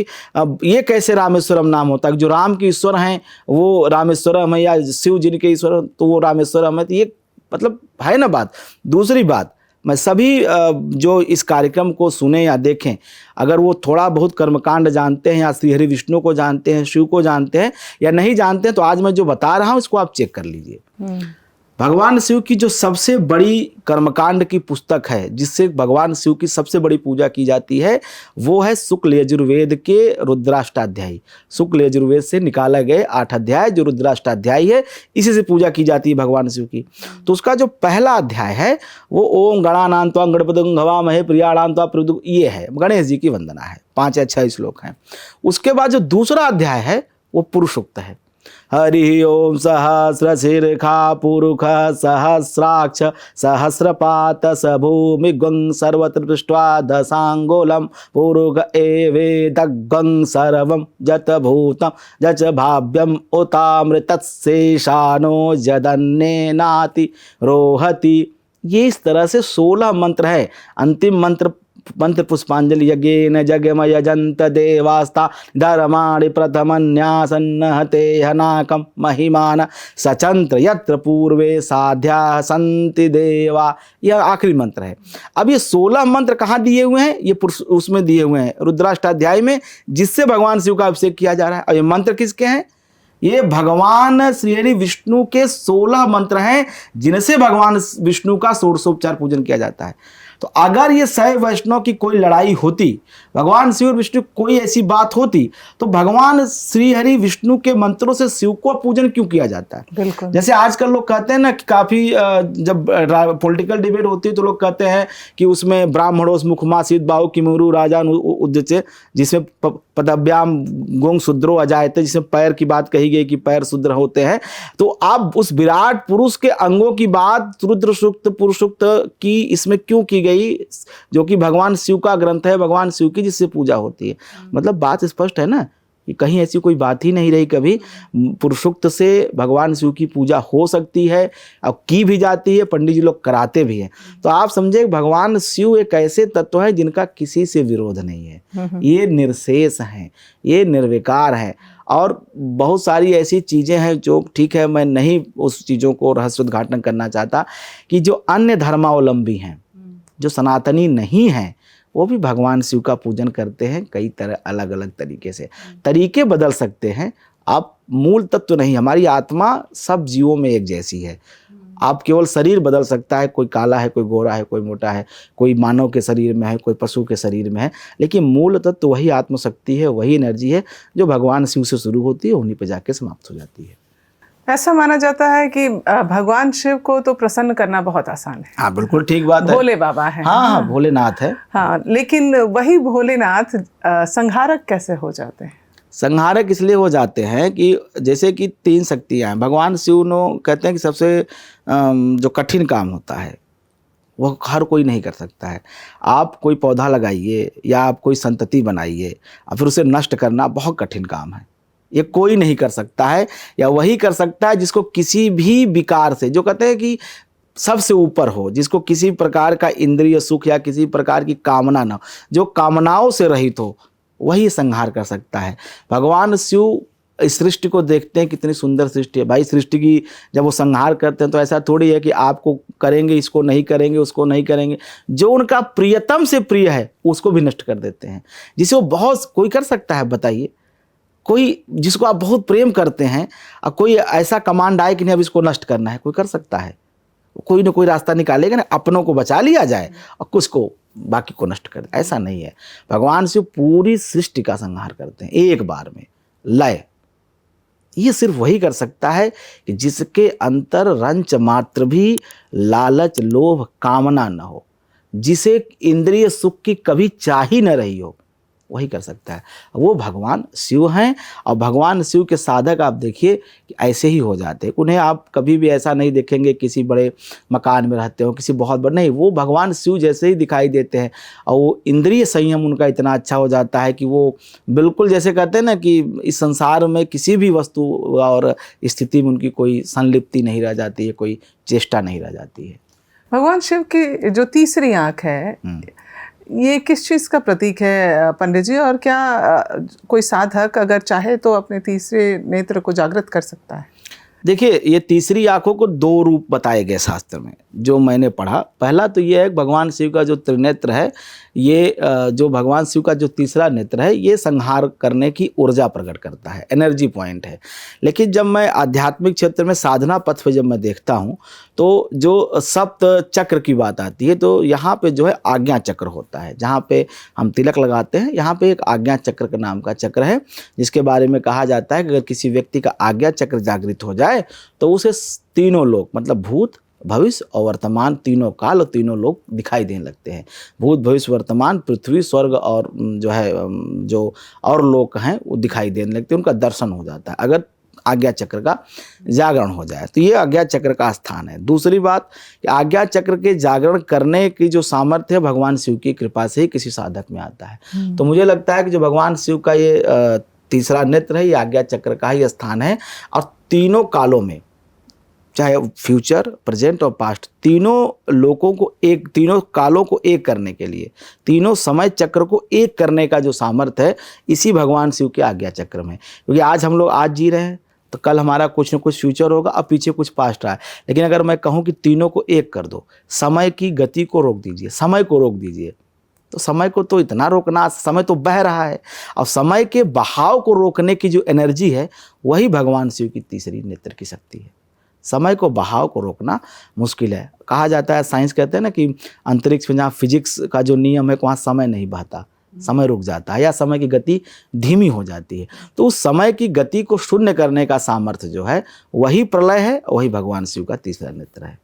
ये कैसे रामेश्वरम नाम होता है, जो राम के ईश्वर हैं वो रामेश्वरम है, या शिव जिनके ईश्वर तो वो रामेश्वरम है। तो ये मतलब है ना बात। दूसरी बात, मैं सभी जो इस कार्यक्रम को सुने या देखें, अगर वो थोड़ा बहुत कर्मकांड जानते हैं या श्री हरि विष्णु को जानते हैं, शिव को जानते हैं या नहीं जानते हैं, तो आज मैं जो बता रहा हूँ इसको आप चेक कर लीजिए। भगवान शिव की जो सबसे बड़ी कर्मकांड की पुस्तक है, जिससे भगवान शिव की सबसे बड़ी पूजा की जाती है, वो है शुक्ल यजुर्वेद के रुद्राष्टाध्यायी। शुक्ल यजुर्वेद से निकाला गए 8 अध्याय जो रुद्राष्टाध्यायी है, इसी से पूजा की जाती है भगवान शिव की। तो उसका जो पहला अध्याय है वो ओम गणानां त्वा गणपतिं हवामहे प्रियाणां त्वा प्रदु, ये है गणेश जी की वंदना है, 5 या 6 श्लोक हैं। उसके बाद जो दूसरा अध्याय है वो पुरुषोक्त है। हरि ओम सहस्रशीर्षा पुरुष सहस्राक्ष सहस्रपात सभूमि गं सर्वत्र पृष्ट्वा दशांगोलम पुरुष एवेदगं सर्वं जत भूतम जच भाव्यम उतामृतशेषानो जदन्नेनाति रोहति। ये इस तरह से 16 मंत्र है। अंतिम मंत्र पुष्पांजलि यज्ञेन जगम यजंत देवास्ता धर्माणि प्रथमन्यासन्नहते हनाकम महिमान सचंत्र यत्र पूर्वे साध्या संति देवा। यह आखिरी मंत्र है। अब ये 16 मंत्र कहाँ दिए हुए हैं? ये उसमें दिए हुए हैं रुद्राष्टाध्याय में, जिससे भगवान शिव का अभिषेक किया जा रहा है। और ये मंत्र किसके हैं? ये भगवान श्री हरि विष्णु के 16 मंत्र हैं, जिनसे भगवान विष्णु का षोडशोपचार पूजन किया जाता है। तो अगर ये शैव वैष्णव की कोई लड़ाई होती, भगवान शिव और विष्णु कोई ऐसी बात होती, तो भगवान श्री हरि विष्णु के मंत्रों से शिव को पूजन क्यों किया जाता है? बिल्कुल। जैसे आजकल लोग कहते हैं ना कि काफी जब पॉलिटिकल डिबेट होती है तो लोग कहते हैं कि उसमें ब्राह्मणोस मुखमासित बाहु किमुरु राजान उद्यचे, जिसमें पदभ्याम गोंग शूद्रो अजायते, जिसमें पैर की बात कही गई कि पैर शूद्र होते हैं। तो अब उस विराट पुरुष के अंगों की बात रुद्र सूक्त पुरुष सूक्त की इसमें क्यों की गई, जो कि भगवान शिव का ग्रंथ है, भगवान शिव की जिससे पूजा होती है। मतलब बात स्पष्ट है ना कि कहीं ऐसी कोई बात ही नहीं रही कभी। पुरुषोक्त से भगवान शिव की पूजा हो सकती है और की भी जाती है, पंडित जी लोग कराते भी हैं। तो आप समझे भगवान शिव एक ऐसे तत्व है जिनका किसी से विरोध नहीं है, ये निर्शेष हैं, ये निर्विकार हैं। और बहुत सारी ऐसी चीज़ें हैं जो, ठीक है मैं नहीं उस चीज़ों को रहस्य उद्घाटन करना चाहता, कि जो अन्य धर्मावलंबी हैं, जो सनातनी नहीं हैं, वो भी भगवान शिव का पूजन करते हैं कई तरह अलग अलग तरीके से। तरीके बदल सकते हैं, आप मूल तत्व नहीं। हमारी आत्मा सब जीवों में एक जैसी है। आप केवल शरीर बदल सकता है, कोई काला है, कोई गोरा है, कोई मोटा है, कोई मानव के शरीर में है, कोई पशु के शरीर में है, लेकिन मूल तत्व वही आत्मशक्ति है, वही एनर्जी है जो भगवान शिव से शुरू होती है, उन्हीं पर जाके समाप्त हो जाती है। ऐसा माना जाता है कि भगवान शिव को तो प्रसन्न करना बहुत आसान है। हाँ बिल्कुल ठीक बात है, भोले बाबा है। हाँ भोलेनाथ है। हाँ, लेकिन वही भोलेनाथ संहारक कैसे हो जाते हैं? संहारक इसलिए हो जाते हैं कि जैसे कि 3 शक्तियाँ हैं। भगवान शिव नो कहते हैं कि सबसे जो कठिन काम होता है वो हर कोई नहीं कर सकता है। आप कोई पौधा लगाइए या आप कोई संतति बनाइए और फिर उसे नष्ट करना बहुत कठिन काम है। ये कोई नहीं कर सकता है, या वही कर सकता है जिसको किसी भी विकार से, जो कहते हैं कि सबसे ऊपर हो, जिसको किसी प्रकार का इंद्रिय सुख या किसी प्रकार की कामना ना हो, जो कामनाओं से रहित हो, वही संहार कर सकता है। भगवान शिव इस सृष्टि को देखते हैं, कितनी सुंदर सृष्टि है भाई। सृष्टि की जब वो संहार करते हैं तो ऐसा थोड़ी है कि आपको करेंगे, इसको नहीं करेंगे, उसको नहीं करेंगे। जो उनका प्रियतम से प्रिय है उसको भी नष्ट कर देते हैं। जिसे वो बहुत, कोई कर सकता है बताइए? कोई जिसको आप बहुत प्रेम करते हैं और कोई ऐसा कमांड आए कि नहीं अब इसको नष्ट करना है, कोई कर सकता है? कोई ना कोई रास्ता निकालेगा ना, अपनों को बचा लिया जाए और कुछ को बाकी को नष्ट कर दे। ऐसा नहीं है। भगवान शिव पूरी सृष्टि का संहार करते हैं एक बार में, लय। ये सिर्फ वही कर सकता है कि जिसके अंतर रंच मात्र भी लालच लोभ कामना न हो, जिसे इंद्रिय सुख की कभी चाही न रही हो, वही कर सकता है। वो भगवान शिव हैं। और भगवान शिव के साधक आप देखिए कि ऐसे ही हो जाते हैं। उन्हें आप कभी भी ऐसा नहीं देखेंगे किसी बड़े मकान में रहते हो, किसी बहुत बड़े, नहीं, वो भगवान शिव जैसे ही दिखाई देते हैं। और वो इंद्रिय संयम उनका इतना अच्छा हो जाता है कि वो बिल्कुल जैसे कहते हैं ना कि इस संसार में किसी भी वस्तु और स्थिति में उनकी कोई संलिप्ति नहीं रह जाती है, कोई चेष्टा नहीं रह जाती है। भगवान शिव की जो तीसरी आंख है, ये किस चीज़ का प्रतीक है पंडित जी? और क्या कोई साधक अगर चाहे तो अपने तीसरे नेत्र को जागृत कर सकता है? देखिए, ये तीसरी आंखों को 2 रूप बताए गए शास्त्र में, जो मैंने पढ़ा। पहला तो ये है भगवान शिव का जो त्रिनेत्र है, ये जो भगवान शिव का जो तीसरा नेत्र है, ये संहार करने की ऊर्जा प्रकट करता है, एनर्जी पॉइंट है। लेकिन जब मैं आध्यात्मिक क्षेत्र में साधना पथ पे जब मैं देखता हूँ तो जो सप्त चक्र की बात आती है, तो यहाँ पे जो है आज्ञा चक्र होता है। जहाँ पे हम तिलक लगाते हैं, यहाँ पे एक आज्ञा चक्र का नाम का चक्र है, जिसके बारे में कहा जाता है कि अगर किसी व्यक्ति का आज्ञा चक्र जागृत हो जाए तो उसे तीनों लोक, मतलब भूत भविष्य और वर्तमान, तीनों काल और तीनों लोग दिखाई देने लगते हैं। भूत भविष्य वर्तमान, पृथ्वी स्वर्ग और जो है जो और लोक हैं वो दिखाई देने लगते हैं, उनका दर्शन हो जाता है अगर आज्ञा चक्र का जागरण हो जाए। तो ये आज्ञा चक्र का स्थान है। दूसरी बात कि आज्ञा चक्र के जागरण करने की जो सामर्थ्य है भगवान शिव की कृपा से ही किसी साधक में आता है। तो मुझे लगता है कि जो भगवान शिव का ये तीसरा नेत्र है, ये आज्ञा चक्र का ही स्थान है। और तीनों कालों में, चाहे फ्यूचर, प्रेजेंट और पास्ट, तीनों लोगों को एक, तीनों कालों को एक करने के लिए, तीनों समय चक्र को एक करने का जो सामर्थ्य है, इसी भगवान शिव के आज्ञा चक्र में। क्योंकि आज हम लोग आज जी रहे हैं तो कल हमारा कुछ न कुछ फ्यूचर होगा और पीछे कुछ पास्ट रहा है। लेकिन अगर मैं कहूँ कि तीनों को एक कर दो, समय की गति को रोक दीजिए, समय को रोक दीजिए, तो समय को तो इतना रोकना, समय तो बह रहा है, और समय के बहाव को रोकने की जो एनर्जी है वही भगवान शिव की तीसरी नेत्र की शक्ति है। समय को बहाव को रोकना मुश्किल है। कहा जाता है, साइंस कहते हैं ना कि अंतरिक्ष में जहाँ फिजिक्स का जो नियम है वहाँ समय नहीं बहता, समय रुक जाता है या समय की गति धीमी हो जाती है। तो उस समय की गति को शून्य करने का सामर्थ्य जो है वही प्रलय है, वही भगवान शिव का तीसरा नेत्र है।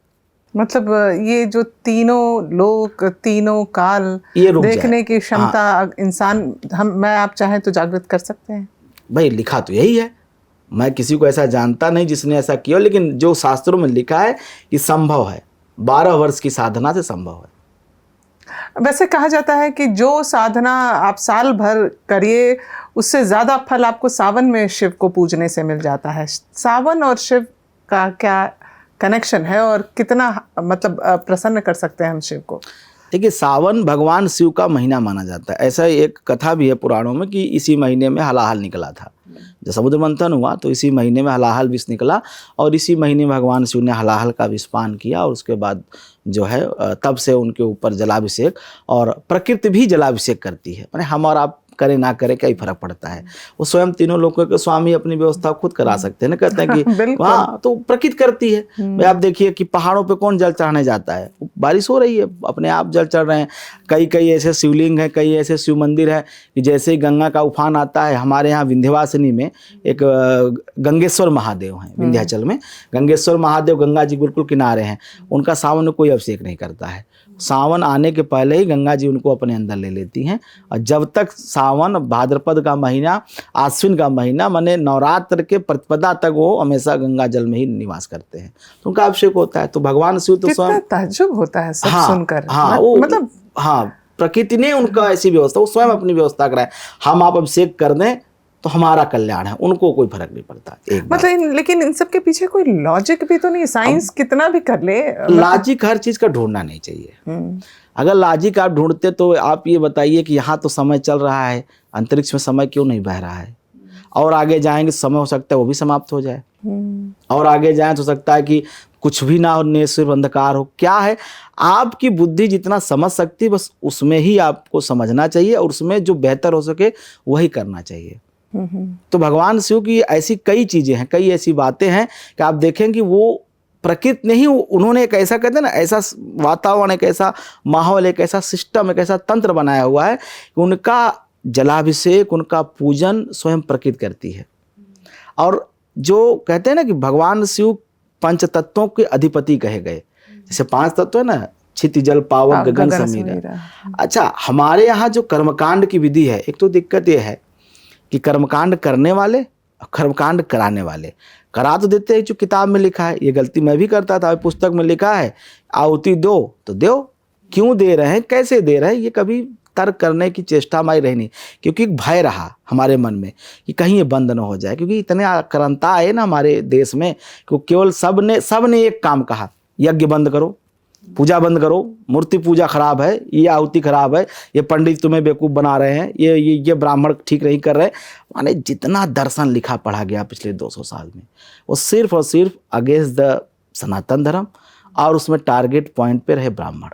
मतलब ये जो तीनों लोक, तीनों काल ये रुक देखने जाए। की क्षमता इंसान, मैं आप चाहें तो जागृत कर सकते हैं। भाई लिखा तो यही है, मैं किसी को ऐसा जानता नहीं जिसने ऐसा किया, लेकिन जो शास्त्रों में लिखा है कि संभव है, 12 वर्ष की साधना से संभव है। वैसे कहा जाता है कि जो साधना आप साल भर करिए उससे ज़्यादा फल आपको सावन में शिव को पूजने से मिल जाता है। सावन और शिव का क्या कनेक्शन है और कितना मतलब प्रसन्न कर सकते हैं हम शिव को? देखिए, सावन भगवान शिव का महीना माना जाता है। ऐसा एक कथा भी है पुराणों में कि इसी महीने में हलाहल निकला था। जब समुद्र मंथन हुआ तो इसी महीने में हलाहल विष निकला और इसी महीने में भगवान शिव ने हलाहल का विषपान किया और उसके बाद जो है तब से उनके ऊपर जलाभिषेक, और प्रकृति भी जलाभिषेक करती है। माने हम और आप करे ना करे क्या ही फर्क पड़ता है, वो स्वयं तीनों लोगों के स्वामी अपनी व्यवस्था खुद करा सकते हैं ना। कहते हैं कि हाँ, तो प्रकृति करती है। भाई आप देखिए कि पहाड़ों पे कौन जल चढ़ाने जाता है, बारिश हो रही है, अपने आप जल चढ़ रहे हैं। कई ऐसे शिवलिंग हैं, कई ऐसे शिव मंदिर है कि जैसे ही गंगा का उफान आता है, हमारे यहाँ विंध्यवासिनी में एक गंगेश्वर महादेव हैं, विंध्याचल में गंगेश्वर महादेव गंगा जी बिल्कुल किनारे हैं, उनका सावन में कोई अभिषेक नहीं करता है। सावन आने के पहले ही गंगा जी उनको अपने अंदर ले लेती हैं, और जब तक सावन भाद्रपद का महीना, आश्विन का महीना, माने नवरात्र के प्रतिपदा तक वो हमेशा गंगा जल में ही निवास करते हैं, तो उनका अभिषेक होता है। तो भगवान शिव तो स्वयं ताज्जुब होता है सब सुनकर। मतलब हाँ, प्रकृति ने उनका ऐसी व्यवस्था, वो स्वयं अपनी व्यवस्था कराए। हम आप अभिषेक कर दें तो हमारा कल्याण है, उनको कोई फर्क नहीं पड़ता। मतलब लेकिन इन सब के पीछे कोई लॉजिक भी तो नहीं, साइंस कितना भी कर ले, लॉजिक हर चीज का ढूंढना नहीं चाहिए। अगर लॉजिक आप ढूंढते तो आप ये बताइए कि यहाँ तो समय चल रहा है, अंतरिक्ष में समय क्यों नहीं बह रहा है? और आगे जाएंगे समय हो सकता है वो भी समाप्त हो जाए, और आगे जाए तो हो सकता है कि कुछ भी ना हो, सिर्फ अंधकार हो। क्या है, आपकी बुद्धि जितना समझ सकती है बस उसमें ही आपको समझना चाहिए, और उसमें जो बेहतर हो सके वही करना चाहिए। तो भगवान शिव की ऐसी कई चीजें हैं, कई ऐसी बातें हैं कि आप देखें कि वो प्रकृति नहीं, उन्होंने एक ऐसा, कहते हैं ना, ऐसा वातावरण, एक ऐसा माहौल, एक ऐसा सिस्टम, एक ऐसा तंत्र बनाया हुआ है कि उनका जलाभिषेक, उनका पूजन स्वयं प्रकृति करती है। और जो कहते हैं ना कि भगवान शिव पंच तत्वों के अधिपति कहे गए। जैसे 5 तत्व है ना, क्षिति जल पावक गगन समीरा। अच्छा, हमारे यहाँ जो कर्मकांड की विधि है, एक तो दिक्कत ये है कि कर्मकांड करने वाले और कर्मकांड कराने वाले करा तो देते हैं जो किताब में लिखा है। ये गलती मैं भी करता था, पुस्तक में लिखा है आहुति दो तो दो, क्यों दे रहे हैं, कैसे दे रहे हैं, ये कभी तर्क करने की चेष्टा हमारी रही नहीं, क्योंकि एक भय रहा हमारे मन में कि कहीं ये बंद न हो जाए। क्योंकि इतने आक्रांता है ना हमारे देश में कि केवल सबने एक काम कहा, यज्ञ बंद करो, पूजा बंद करो, मूर्ति पूजा खराब है, ये आहुति खराब है, ये पंडित तुम्हें बेवकूफ़ बना रहे हैं, ये ब्राह्मण ठीक नहीं कर रहे। माने जितना दर्शन लिखा पढ़ा गया पिछले 200 साल में, वो सिर्फ और सिर्फ अगेंस्ट द सनातन धर्म, और उसमें टारगेट पॉइंट पे रहे ब्राह्मण।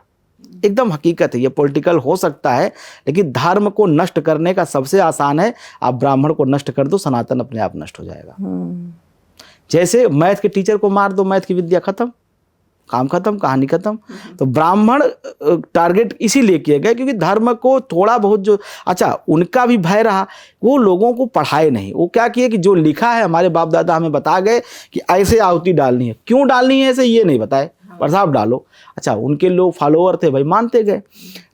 एकदम हकीकत है, ये पॉलिटिकल हो सकता है, लेकिन धर्म को नष्ट करने का सबसे आसान है, आप ब्राह्मण को नष्ट कर दो, सनातन अपने आप नष्ट हो जाएगा। जैसे मैथ के टीचर को मार दो, मैथ की विद्या खत्म, काम खत्म, कहानी खत्म। तो ब्राह्मण टारगेट इसीलिए किए गए क्योंकि धर्म को थोड़ा बहुत जो, अच्छा उनका भी भय रहा, वो लोगों को पढ़ाए नहीं। वो क्या किए कि जो लिखा है, हमारे बाप दादा हमें बता गए कि ऐसे आहुति डालनी है, क्यों डालनी है ऐसे ये नहीं बताए, पर साहब डालो। अच्छा, उनके लोग फॉलोअर थे भाई, मानते गए।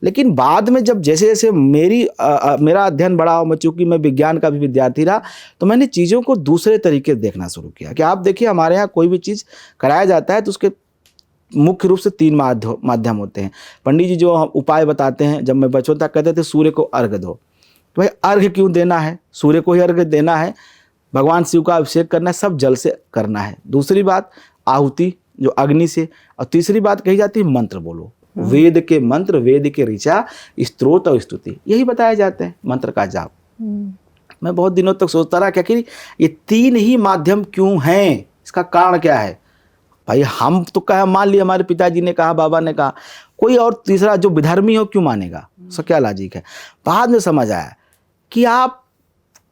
लेकिन बाद में जब जैसे जैसे मेरा अध्ययन बढ़ा, मैं चूँकि मैं विज्ञान का भी विद्यार्थी रहा, तो मैंने चीज़ों को दूसरे तरीके से देखना शुरू किया। कि आप देखिए, हमारे यहाँ कोई भी चीज़ कराया जाता है तो उसके मुख्य रूप से 3 माध्यम होते हैं। पंडित जी जो उपाय बताते हैं, जब मैं बच्चों तक कहते थे सूर्य को अर्घ दो, तो भाई अर्घ क्यों देना है, सूर्य को ही अर्घ देना है, भगवान शिव का अभिषेक करना है, सब जल से करना है। दूसरी बात आहुति जो अग्नि से, और तीसरी बात कही जाती है मंत्र बोलो, वेद के मंत्र, वेद के ऋचा, स्तोत्र और स्तुति, यही बताए जाते हैं, मंत्र का जाप। मैं बहुत दिनों तक सोचता रहा कि आखिर ये 3 ही माध्यम क्यों हैं, इसका कारण क्या है। भाई हम तो कहा, मान लिया हमारे पिताजी ने कहा, बाबा ने कहा, कोई और तीसरा जो विधर्मी हो क्यों मानेगा, उसका क्या लॉजिक है। बाद में समझ आया कि आप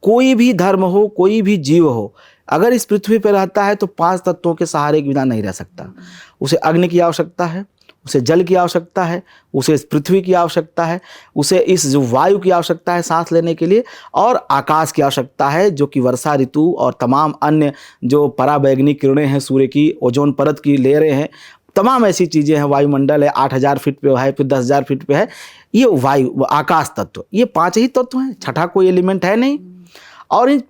कोई भी धर्म हो, कोई भी जीव हो, अगर इस पृथ्वी पर रहता है तो 5 तत्वों के सहारे के बिना नहीं रह सकता। उसे अग्नि की आवश्यकता है, उसे जल की आवश्यकता है, उसे इस पृथ्वी की आवश्यकता है, उसे इस जो वायु की आवश्यकता है सांस लेने के लिए, और आकाश की आवश्यकता है जो कि वर्षा ऋतु और तमाम अन्य जो पराबैंगनी किरणें हैं सूर्य की, ओजोन परत की लेयरें हैं, तमाम ऐसी चीज़ें हैं, वायुमंडल है 8000 फीट पे है, फिर 10,000 फीट पे है, ये वायु आकाश तत्व, ये 5 ही तत्व हैं, छठा कोई एलिमेंट है नहीं। और इन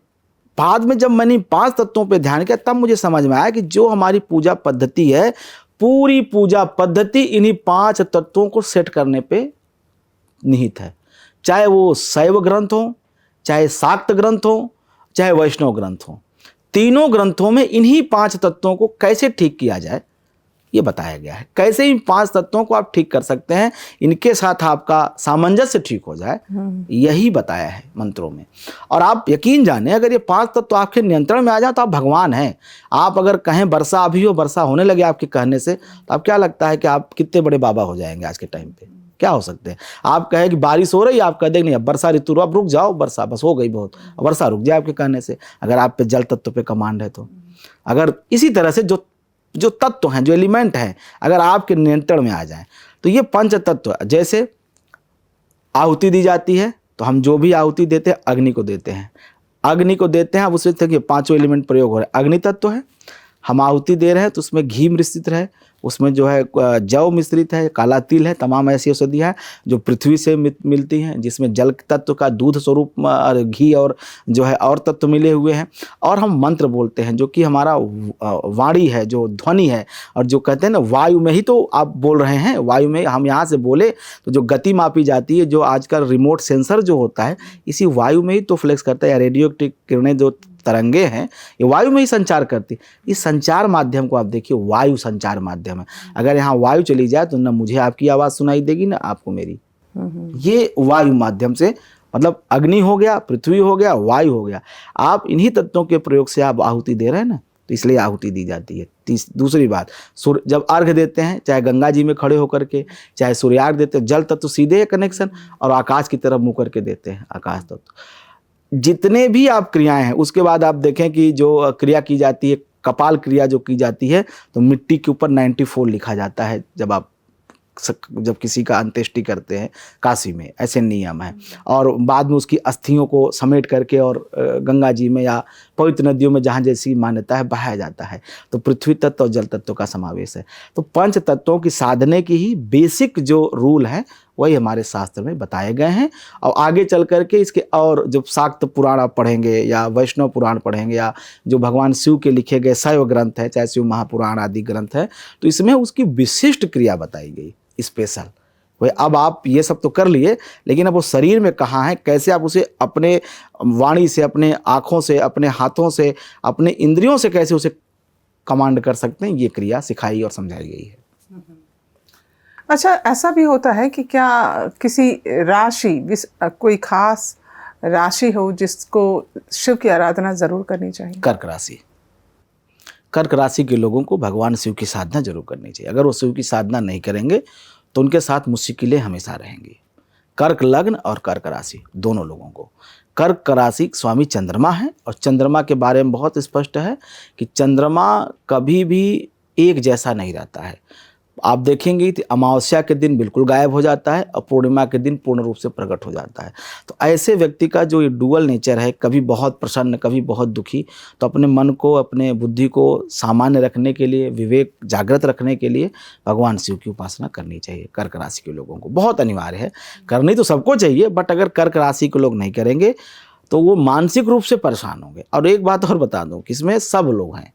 बाद में जब मैंने 5 तत्वों पे ध्यान किया तब मुझे समझ में आया कि जो हमारी पूजा पद्धति है, पूरी पूजा पद्धति इन्हीं 5 तत्वों को सेट करने पे निहित है। चाहे वो शैव ग्रंथ हो, चाहे शाक्त ग्रंथ हो, चाहे वैष्णव ग्रंथ हो, तीनों ग्रंथों में इन्हीं 5 तत्वों को कैसे ठीक किया जाए ये बताया गया है। कैसे इन 5 तत्वों को आप ठीक कर सकते हैं, इनके साथ आपका सामंजस्य ठीक हो जाए, यही बताया है मंत्रों में। और आप यकीन जाने, अगर ये 5 तत्व आपके नियंत्रण में आ जाए तो आप भगवान हैं। आप अगर कहें वर्षा अभी हो, वर्षा होने लगे आपके कहने से, तो आप क्या लगता है कि आप कितने बड़े बाबा हो जाएंगे आज के टाइम पे? क्या हो सकते हैं? आप कहें कि बारिश हो रही है, आप कह देंगे नहीं अब वर्षा ऋतु, अब रुक जाओ, वर्षा बस हो गई बहुत, वर्षा रुक जाए आपके कहने से, अगर आप पे जल तत्व पे कमांड है तो। अगर इसी तरह से जो तत्व हैं, जो एलिमेंट हैं, अगर आपके नियंत्रण में आ जाएं तो ये 5 तत्व, जैसे आहुति दी जाती है तो हम जो भी आहुति देते हैं अग्नि को देते हैं, अग्नि को देते हैं। अब उसमें देखिए 5 एलिमेंट प्रयोग हो रहे हैं। अग्नि तत्व है, हम आहुति दे रहे हैं तो उसमें घी मिश्रित रहे, उसमें जो है जौ मिश्रित है, काला तिल है, तमाम ऐसी औषधियाँ हैं जो पृथ्वी से मिलती हैं, जिसमें जल तत्व का दूध स्वरूप घी और जो है और तत्व मिले हुए हैं। और हम मंत्र बोलते हैं जो कि हमारा वाणी है, जो ध्वनि है, और जो कहते हैं ना वायु में ही तो आप बोल रहे हैं, वायु में हम यहाँ से बोले तो जो गति मापी जाती है, जो आजकल रिमोट सेंसर जो होता है इसी वायु में ही तो फ्लेक्स करता है, या रेडियो किरणें जो तरंगे हैं ये वायु में ही संचार करती। इस संचार माध्यम को आप देखिए, वायु संचार माध्यम है। अगर यहाँ वायु चली जाए तो ना मुझे आपकी आवाज़ सुनाई देगी ना आपको मेरी। ये वायु माध्यम से, मतलब अग्नि हो गया, पृथ्वी हो गया, वायु हो गया। आप इन्हीं तत्वों के प्रयोग से आप आहुति दे रहे हैं ना, तो इसलिए आहुति दी जाती है। दूसरी बात, सूर्य जब अर्घ देते हैं, चाहे गंगा जी में खड़े होकर के, चाहे सूर्यार्घ देते हैं, जल तत्व सीधे कनेक्शन, और आकाश की तरफ मुँह करके देते हैं आकाश तत्व। जितने भी आप क्रियाएं हैं, उसके बाद आप देखें कि जो क्रिया की जाती है, कपाल क्रिया जो की जाती है, तो मिट्टी के ऊपर 94 लिखा जाता है जब किसी का अंत्येष्टि करते हैं काशी में, ऐसे नियम है। और बाद में उसकी अस्थियों को समेट करके और गंगा जी में या पवित्र नदियों में जहाँ जैसी मान्यता है बहाया जाता है। तो पृथ्वी तत्व और जल तत्व का समावेश है। तो 5 तत्वों की साधने की ही बेसिक जो रूल है वही हमारे शास्त्र में बताए गए हैं। और आगे चल करके इसके और जब शाक्त पुराण आप पढ़ेंगे या वैष्णव पुराण पढ़ेंगे, या जो भगवान शिव के लिखे गए शैव ग्रंथ है, चाहे शिव महापुराण आदि ग्रंथ है, तो इसमें उसकी विशिष्ट क्रिया बताई गई स्पेशल। वही अब आप ये सब तो कर लिए, लेकिन अब वो शरीर में कहाँ है, कैसे आप उसे अपने वाणी से, अपने आँखों से, अपने हाथों से, अपने इंद्रियों से कैसे उसे कमांड कर सकते हैं, ये क्रिया सिखाई और समझाई गई है। अच्छा, ऐसा भी होता है कि क्या किसी राशि, कोई खास राशि हो जिसको शिव की आराधना ज़रूर करनी चाहिए? कर्क राशि। कर्क राशि के लोगों को भगवान शिव की साधना जरूर करनी चाहिए। अगर वो शिव की साधना नहीं करेंगे तो उनके साथ मुश्किलें हमेशा रहेंगी। कर्क लग्न और कर्क राशि दोनों लोगों को। कर्क राशि स्वामी चंद्रमा है, और चंद्रमा के बारे में बहुत स्पष्ट है कि चंद्रमा कभी भी एक जैसा नहीं रहता है। आप देखेंगे कि अमावस्या के दिन बिल्कुल गायब हो जाता है और पूर्णिमा के दिन पूर्ण रूप से प्रकट हो जाता है। तो ऐसे व्यक्ति का जो ये डुअल नेचर है, कभी बहुत प्रसन्न, कभी बहुत दुखी, तो अपने मन को, अपने बुद्धि को सामान्य रखने के लिए, विवेक जागृत रखने के लिए भगवान शिव की उपासना करनी चाहिए। कर्क राशि के लोगों को बहुत अनिवार्य है, करनी तो सबको चाहिए, बट अगर कर्क राशि के लोग नहीं करेंगे तो वो मानसिक रूप से परेशान होंगे। और एक बात और बता दूँ कि इसमें सब लोग हैं,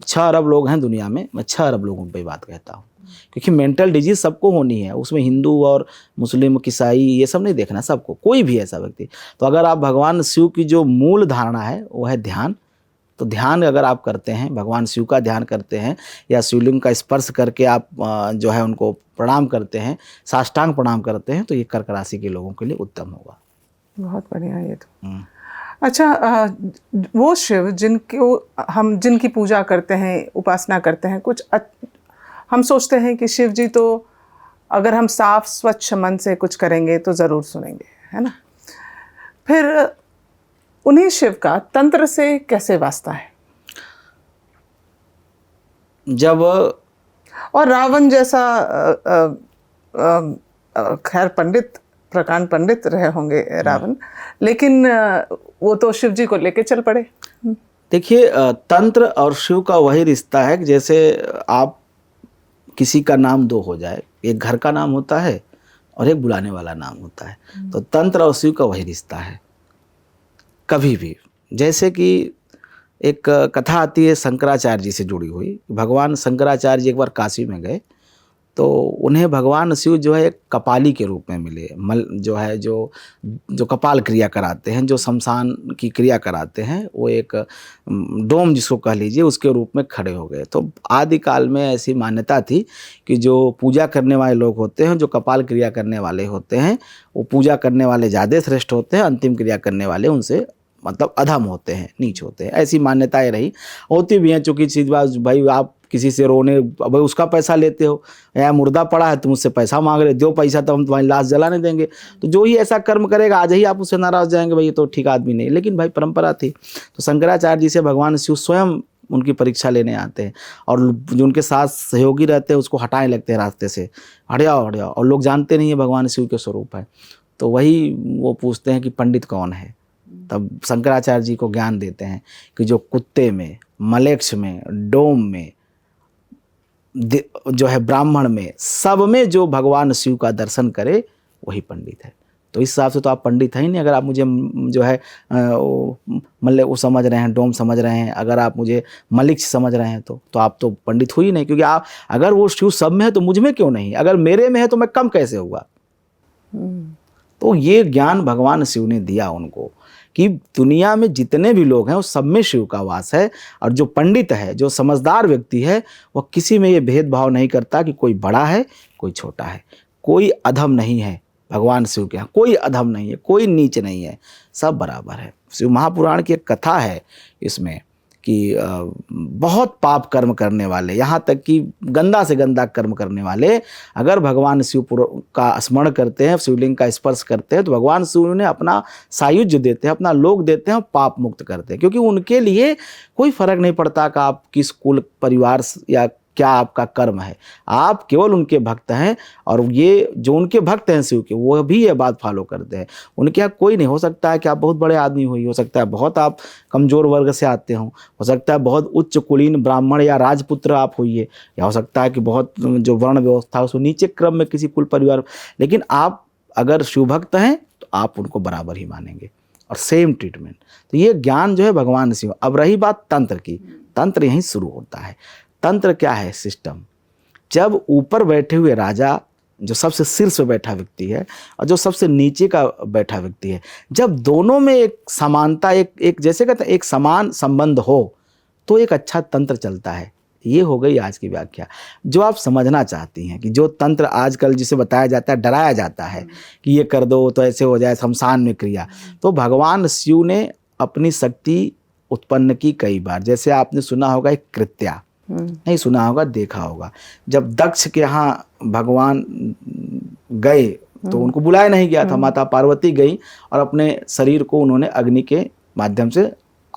6 अरब लोग हैं दुनिया में, मैं 6 अरब लोगों पर बात कहता हूँ, क्योंकि मेंटल डिजीज सबको होनी है। उसमें हिंदू और मुस्लिम, ईसाई ये सब नहीं देखना, सबको, कोई भी ऐसा व्यक्ति। तो अगर आप भगवान शिव की जो मूल धारणा है वो है ध्यान, तो ध्यान अगर आप करते हैं, भगवान शिव का ध्यान करते हैं, या शिवलिंग का स्पर्श करके आप जो है उनको प्रणाम करते हैं, साष्टांग प्रणाम करते हैं, तो ये कर्क राशि के लोगों के लिए उत्तम होगा। बहुत बढ़िया ये तो। अच्छा, वो शिव जिनकी पूजा करते हैं, उपासना करते हैं, कुछ हम सोचते हैं कि शिव जी तो अगर हम साफ स्वच्छ मन से कुछ करेंगे तो ज़रूर सुनेंगे, है ना। फिर उन्हीं शिव का तंत्र से कैसे वास्ता है? जब और रावण जैसा खैर पंडित, प्रकांड पंडित रहे होंगे रावण, लेकिन वो तो शिव जी को लेके चल पड़े। देखिए, तंत्र और शिव का वही रिश्ता है कि जैसे आप किसी का नाम दो हो जाए, एक घर का नाम होता है और एक बुलाने वाला नाम होता है, तो तंत्र और शिव का वही रिश्ता है। कभी भी जैसे कि एक कथा आती है शंकराचार्य जी से जुड़ी हुई। भगवान शंकराचार्य जी एक बार काशी में गए तो उन्हें भगवान शिव जो है एक कपाली के रूप में मिले। मल जो है जो कपाल क्रिया कराते हैं, जो शमशान की क्रिया कराते हैं, वो एक डोम जिसको कह लीजिए उसके रूप में खड़े हो गए। तो आदिकाल में ऐसी मान्यता थी कि जो पूजा करने वाले लोग होते हैं, जो कपाल क्रिया करने वाले होते हैं, वो पूजा करने वाले ज़्यादा श्रेष्ठ होते हैं, अंतिम क्रिया करने वाले उनसे मतलब अधम होते हैं, नीच होते हैं। ऐसी मान्यताएं रही, होती भी हैं। चूँकि चीज़ बात भाई, आप किसी से रोने, भाई उसका पैसा लेते हो, या मुर्दा पड़ा है तुम उससे पैसा मांग रहे, दो पैसा तो हम तुम्हारी लाश जलाने देंगे। तो जो ही ऐसा कर्म करेगा आज ही आप उससे नाराज जाएंगे, भाई ये तो ठीक आदमी नहीं। लेकिन भाई परंपरा थी। तो शंकराचार्य जी से भगवान शिव स्वयं उनकी परीक्षा लेने आते हैं और जो उनके साथ सहयोगी रहते हैं उसको हटाने लगते हैं रास्ते से, हट जाओ हट जाओ। और लोग जानते नहीं है भगवान शिव के स्वरूप है। तो वही वो पूछते हैं कि पंडित कौन है। तब शंकराचार्य जी को ज्ञान देते हैं कि जो कुत्ते में, मलेच्छ में, डोम में, जो है ब्राह्मण में, सब में जो भगवान शिव का दर्शन करे वही पंडित है। तो इस हिसाब से तो आप पंडित हैं ही नहीं। अगर आप मुझे जो है मतलब वो समझ रहे हैं, डोम समझ रहे हैं, अगर आप मुझे मलिक्ष समझ रहे हैं तो आप तो पंडित हो ही नहीं। क्योंकि आप अगर वो शिव सब में है तो मुझ में क्यों नहीं, अगर मेरे में है तो मैं कम कैसे हुआ। तो ये ज्ञान भगवान शिव ने दिया उनको कि दुनिया में जितने भी लोग हैं वो सब में शिव का वास है। और जो पंडित है, जो समझदार व्यक्ति है, वह किसी में ये भेदभाव नहीं करता कि कोई बड़ा है कोई छोटा है, कोई अधम नहीं है। भगवान शिव के यहाँ कोई अधम नहीं है, कोई नीच नहीं है, सब बराबर है। शिव महापुराण की एक कथा है इसमें कि बहुत पाप कर्म करने वाले, यहाँ तक कि गंदा से गंदा कर्म करने वाले, अगर भगवान शिव का स्मरण करते हैं, शिवलिंग का स्पर्श करते हैं, तो भगवान शिव उन्हें अपना सायुज्य देते हैं, अपना लोक देते हैं और पाप मुक्त करते हैं। क्योंकि उनके लिए कोई फर्क नहीं पड़ता कि आप किस कुल परिवार या क्या आपका कर्म है, आप केवल उनके भक्त हैं। और ये जो उनके भक्त हैं शिव के, वो भी ये बात फॉलो करते हैं। उनके यहाँ कोई नहीं, हो सकता है कि आप बहुत बड़े आदमी हुई, हो सकता है बहुत आप कमज़ोर वर्ग से आते हों, हो सकता है बहुत उच्च कुलीन ब्राह्मण या राजपुत्र आप होइए, या हो सकता है कि बहुत जो वर्ण व्यवस्था उसको नीचे क्रम में किसी कुल परिवार। लेकिन आप अगर शिव भक्त हैं तो आप उनको बराबर ही मानेंगे और सेम ट्रीटमेंट। तो ये ज्ञान जो है भगवान शिव। अब रही बात तंत्र की, तंत्र यहीं शुरू होता है। तंत्र क्या है? सिस्टम। जब ऊपर बैठे हुए राजा, जो सबसे शीर्ष पे बैठा व्यक्ति है, और जो सबसे नीचे का बैठा व्यक्ति है, जब दोनों में एक समानता, एक जैसे कहते हैं एक समान संबंध हो, तो एक अच्छा तंत्र चलता है। ये हो गई आज की व्याख्या। जो आप समझना चाहती हैं कि जो तंत्र आजकल जिसे बताया जाता है, डराया जाता है कि ये कर दो तो ऐसे हो जाए, शमशान में क्रिया, तो भगवान शिव ने अपनी शक्ति उत्पन्न की कई बार। जैसे आपने सुना होगा एक कृत्या, नहीं सुना होगा, देखा होगा। जब दक्ष के यहाँ भगवान गए तो उनको बुलाया नहीं गया था, माता पार्वती गई और अपने शरीर को उन्होंने अग्नि के माध्यम से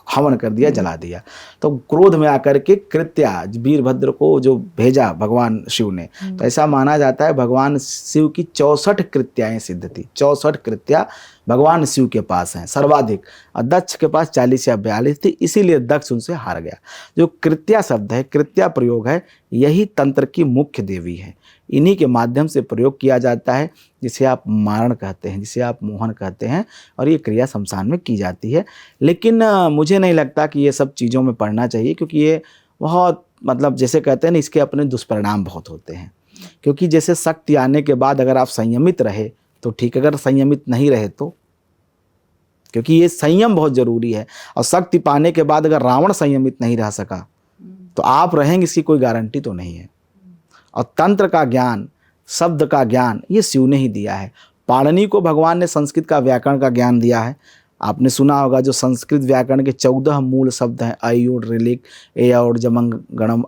हवन कर दिया, जला दिया। तो क्रोध में आकर के कृत्या वीरभद्र को जो भेजा भगवान शिव ने, तो ऐसा माना जाता है भगवान शिव की 64 कृत्याएं सिद्ध थी। 64 कृत्या भगवान शिव के पास हैं सर्वाधिक, और दक्ष के पास 40 या 42 थी, इसीलिए दक्ष उनसे हार गया। जो कृत्या शब्द है, कृत्या प्रयोग है, यही तंत्र की मुख्य देवी है। इन्हीं के माध्यम से प्रयोग किया जाता है, जिसे आप मारण कहते हैं, जिसे आप मोहन कहते हैं, और ये क्रिया शमशान में की जाती है। लेकिन मुझे नहीं लगता कि ये सब चीज़ों में पढ़ना चाहिए, क्योंकि ये बहुत मतलब जैसे कहते हैं ना, इसके अपने दुष्परिणाम बहुत होते हैं। क्योंकि जैसे शक्ति आने के बाद अगर आप संयमित रहे तो ठीक, अगर संयमित नहीं रहे तो, क्योंकि ये संयम बहुत जरूरी है। और शक्ति पाने के बाद अगर रावण संयमित नहीं रह सका तो आप रहेंगे, इसकी कोई गारंटी तो नहीं है। और तंत्र का ज्ञान, शब्द का ज्ञान, ये शिव ने ही दिया है। पाणिनि को भगवान ने संस्कृत का व्याकरण का ज्ञान दिया है। आपने सुना होगा जो संस्कृत व्याकरण के 14 मूल शब्द हैं, अयुड़, ऋलिक, ए और जमंग गणम,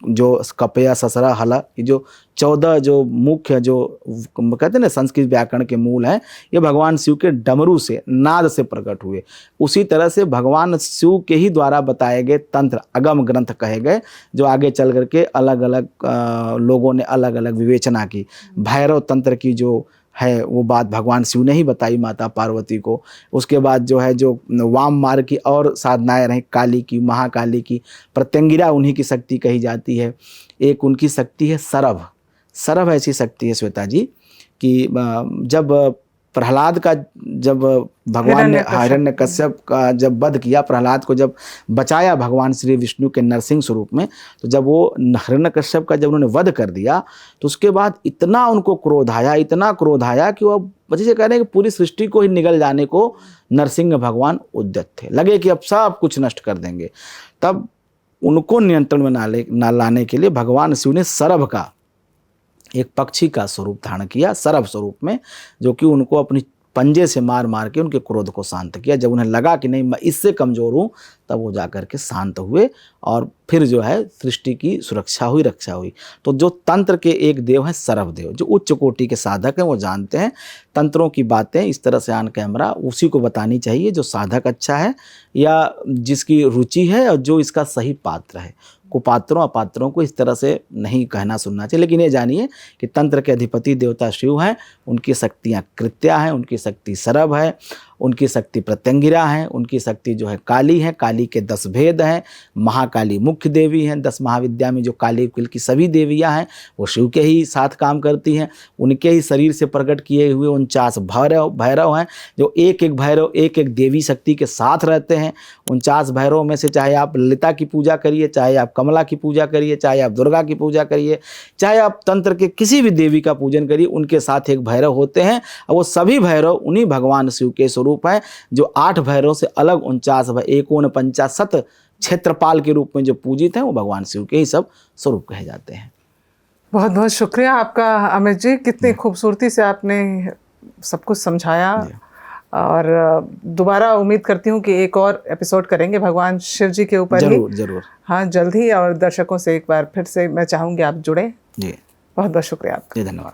जो कपया ससरा हला, ये जो 14 जो मुख्य जो कहते हैं ना संस्कृत व्याकरण के मूल हैं, ये भगवान शिव के डमरू से, नाद से प्रकट हुए। उसी तरह से भगवान शिव के ही द्वारा बताए गए तंत्र अगम ग्रंथ कहे गए, जो आगे चल करके अलग अलग लोगों ने अलग अलग विवेचना की। भैरव तंत्र की जो है वो बात भगवान शिव ने ही बताई माता पार्वती को। उसके बाद जो है जो वाम मार्ग की और साधनाएं रहीं, काली की, महाकाली की, प्रत्यंगिरा उन्हीं की शक्ति कही जाती है। एक उनकी शक्ति है सरभ। सरभ ऐसी शक्ति है श्वेता जी कि जब प्रहलाद का, जब भगवान ने हिरण्यकश्यप का जब वध किया, प्रहलाद को जब बचाया भगवान श्री विष्णु के नरसिंह स्वरूप में, तो जब वो हिरण्यकश्यप का जब उन्होंने वध कर दिया तो उसके बाद इतना उनको क्रोध आया, इतना क्रोध आया कि वो जैसे कह रहे हैं कि पूरी सृष्टि को ही निगल जाने को नरसिंह भगवान उद्यत थे, लगे कि अब सब कुछ नष्ट कर देंगे। तब उनको नियंत्रण में ना लाने के लिए भगवान शिव ने सरभ का, एक पक्षी का स्वरूप धारण किया, सरभ स्वरूप में, जो कि उनको अपनी पंजे से मार मार के उनके क्रोध को शांत किया। जब उन्हें लगा कि नहीं मैं इससे कमज़ोर हूँ, तब वो जाकर के शांत हुए और फिर जो है सृष्टि की सुरक्षा हुई, रक्षा हुई। तो जो तंत्र के एक देव हैं सरभ देव, जो उच्च कोटि के साधक हैं, वो जानते हैं तंत्रों की बातें। इस तरह से ऑन कैमरा उसी को बतानी चाहिए जो साधक अच्छा है या जिसकी रुचि है और जो इसका सही पात्र है। कुपात्रों अपात्रों को इस तरह से नहीं कहना सुनना चाहिए। लेकिन ये जानिए कि तंत्र के अधिपति देवता शिव हैं, उनकी शक्तियाँ कृत्या हैं, उनकी शक्ति सरभ है, उनकी शक्ति प्रत्यंगिरा है, उनकी शक्ति जो है काली है, काली के 10 भेद हैं। महाकाली मुख्य देवी हैं, 10 महाविद्या में जो काली कुल की सभी देवियां हैं वो शिव के ही साथ काम करती हैं। उनके ही शरीर से प्रकट किए हुए 49 भैरव हैं, जो एक एक भैरव एक एक देवी शक्ति के साथ रहते हैं। 49 भैरव में से चाहे आप ललिता की पूजा करिए, चाहे आप कमला की पूजा करिए, चाहे आप दुर्गा की पूजा करिए, चाहे आप तंत्र के किसी भी देवी का पूजन करिए, उनके साथ एक भैरव होते हैं। और वो सभी भैरव उन्हीं भगवान शिव के स्वरूप है, जो 8 भैरव से अलग 49 एकोनपंचाशत क्षेत्रपाल के रूप में जो पूजित हैं, वो भगवान शिव के ही सब स्वरूप कहे जाते हैं। बहुत बहुत शुक्रिया आपका अमित जी, कितनी खूबसूरती से आपने सब कुछ समझाया। और दोबारा उम्मीद करती हूँ कि एक और एपिसोड करेंगे भगवान शिव जी के ऊपर। जरूर जरूर, हाँ जल्द ही। और दर्शकों से एक बार फिर से मैं चाहूँगी आप जुड़े। जी बहुत बहुत शुक्रिया आपका। जी, धन्यवाद।